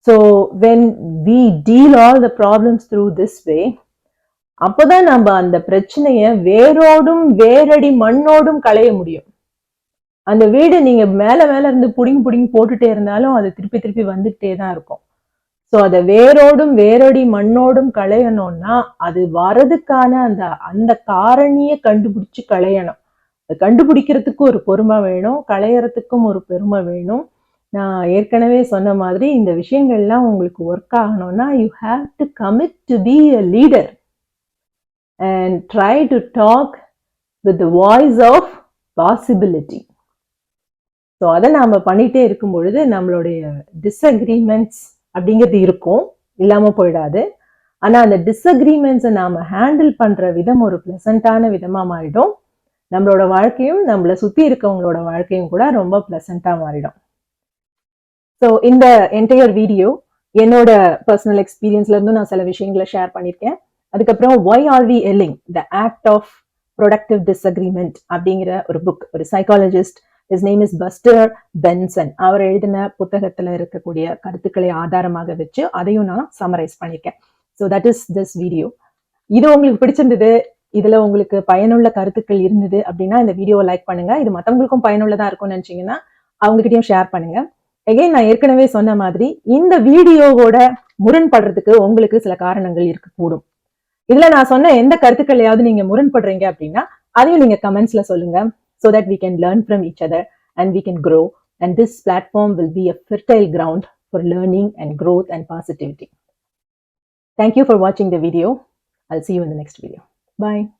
So when we deal all the problems through this way, அப்போதான் நம்ம அந்த பிரச்சனைய வேரோடும் வேரடி மண்ணோடும் களைய முடியும். அந்த வீடு நீங்க மேல இருந்து புடிங்கி போட்டுட்டே இருந்தாலும் அது திருப்பி திருப்பி வந்துகிட்டே தான் இருக்கும். ஸோ அதை வேரோடும் வேரடி மண்ணோடும் களையணும்னா அது வரதுக்கான அந்த காரணியை கண்டுபிடிச்சு களையணும். அது கண்டுபிடிக்கிறதுக்கு ஒரு பொறுமை வேணும், களையறதுக்கும் ஒரு பெருமை வேணும். நான் ஏற்கனவே சொன்ன மாதிரி இந்த விஷயங்கள்லாம் உங்களுக்கு ஒர்க் ஆகணும்னா you have to commit to be a leader and try to talk with the voice of possibility. So அதை நாம பண்ணிட்டே இருக்கும் பொழுது நம்மளுடைய டிஸ்அக்ரிமெண்ட்ஸ் அப்படிங்கிறது இருக்கும், இல்லாம போயிடாது. ஆனா அந்த டிஸ்அக்ரிமெண்ட்ஸை நாம ஹேண்டில் பண்ற விதம் ஒரு பிளசண்டான விதமா மாறிடும். நம்மளோட வாழ்க்கையும் நம்மளை சுத்தி இருக்கவங்களோட வாழ்க்கையும் கூட ரொம்ப பிளசண்டா மாறிடும். ஸோ இந்த என்டையர் வீடியோ என்னோட பர்சனல் எக்ஸ்பீரியன்ஸ்ல இருந்தும் நான் சில விஷயங்களை ஷேர் பண்ணியிருக்கேன். அதுக்கப்புறம் Why Are We Yelling? The Act of Productive Disagreement அப்படிங்கிற ஒரு புக், ஒரு psychologist, his name is Buster Benson, அவர் எழுதின புத்தகத்துல இருக்கக்கூடிய கருத்துக்களை ஆதாரமாக வச்சு அதையும் நான் சம்மரைஸ் பண்ணியிருக்கேன். So that is this video. இது உங்களுக்கு பிடிச்சிருந்தது, இதுல உங்களுக்கு பயனுள்ள கருத்துக்கள் இருந்தது அப்படின்னா இந்த வீடியோவை லைக் பண்ணுங்க. இது மற்றவங்களுக்கும் பயனுள்ளதா இருக்கும்னு நினைச்சீங்கன்னா அவங்ககிட்டயும் ஷேர் பண்ணுங்க. எகைன் நான் ஏற்கனவே சொன்ன மாதிரி இந்த வீடியோவோட முரண்படுறதுக்கு உங்களுக்கு சில காரணங்கள் இருக்கக்கூடும். இதுல நான் சொன்ன எந்த கருத்துக்களையாவது நீங்க முரண்படுறீங்க அப்படின்னா அதையும் நீங்க கமெண்ட்ஸ்ல சொல்லுங்க. so that we can learn from each other and we can grow. And this platform will be a fertile ground for learning and growth and positivity. Thank you for watching the video. I'll see you in the next video. Bye.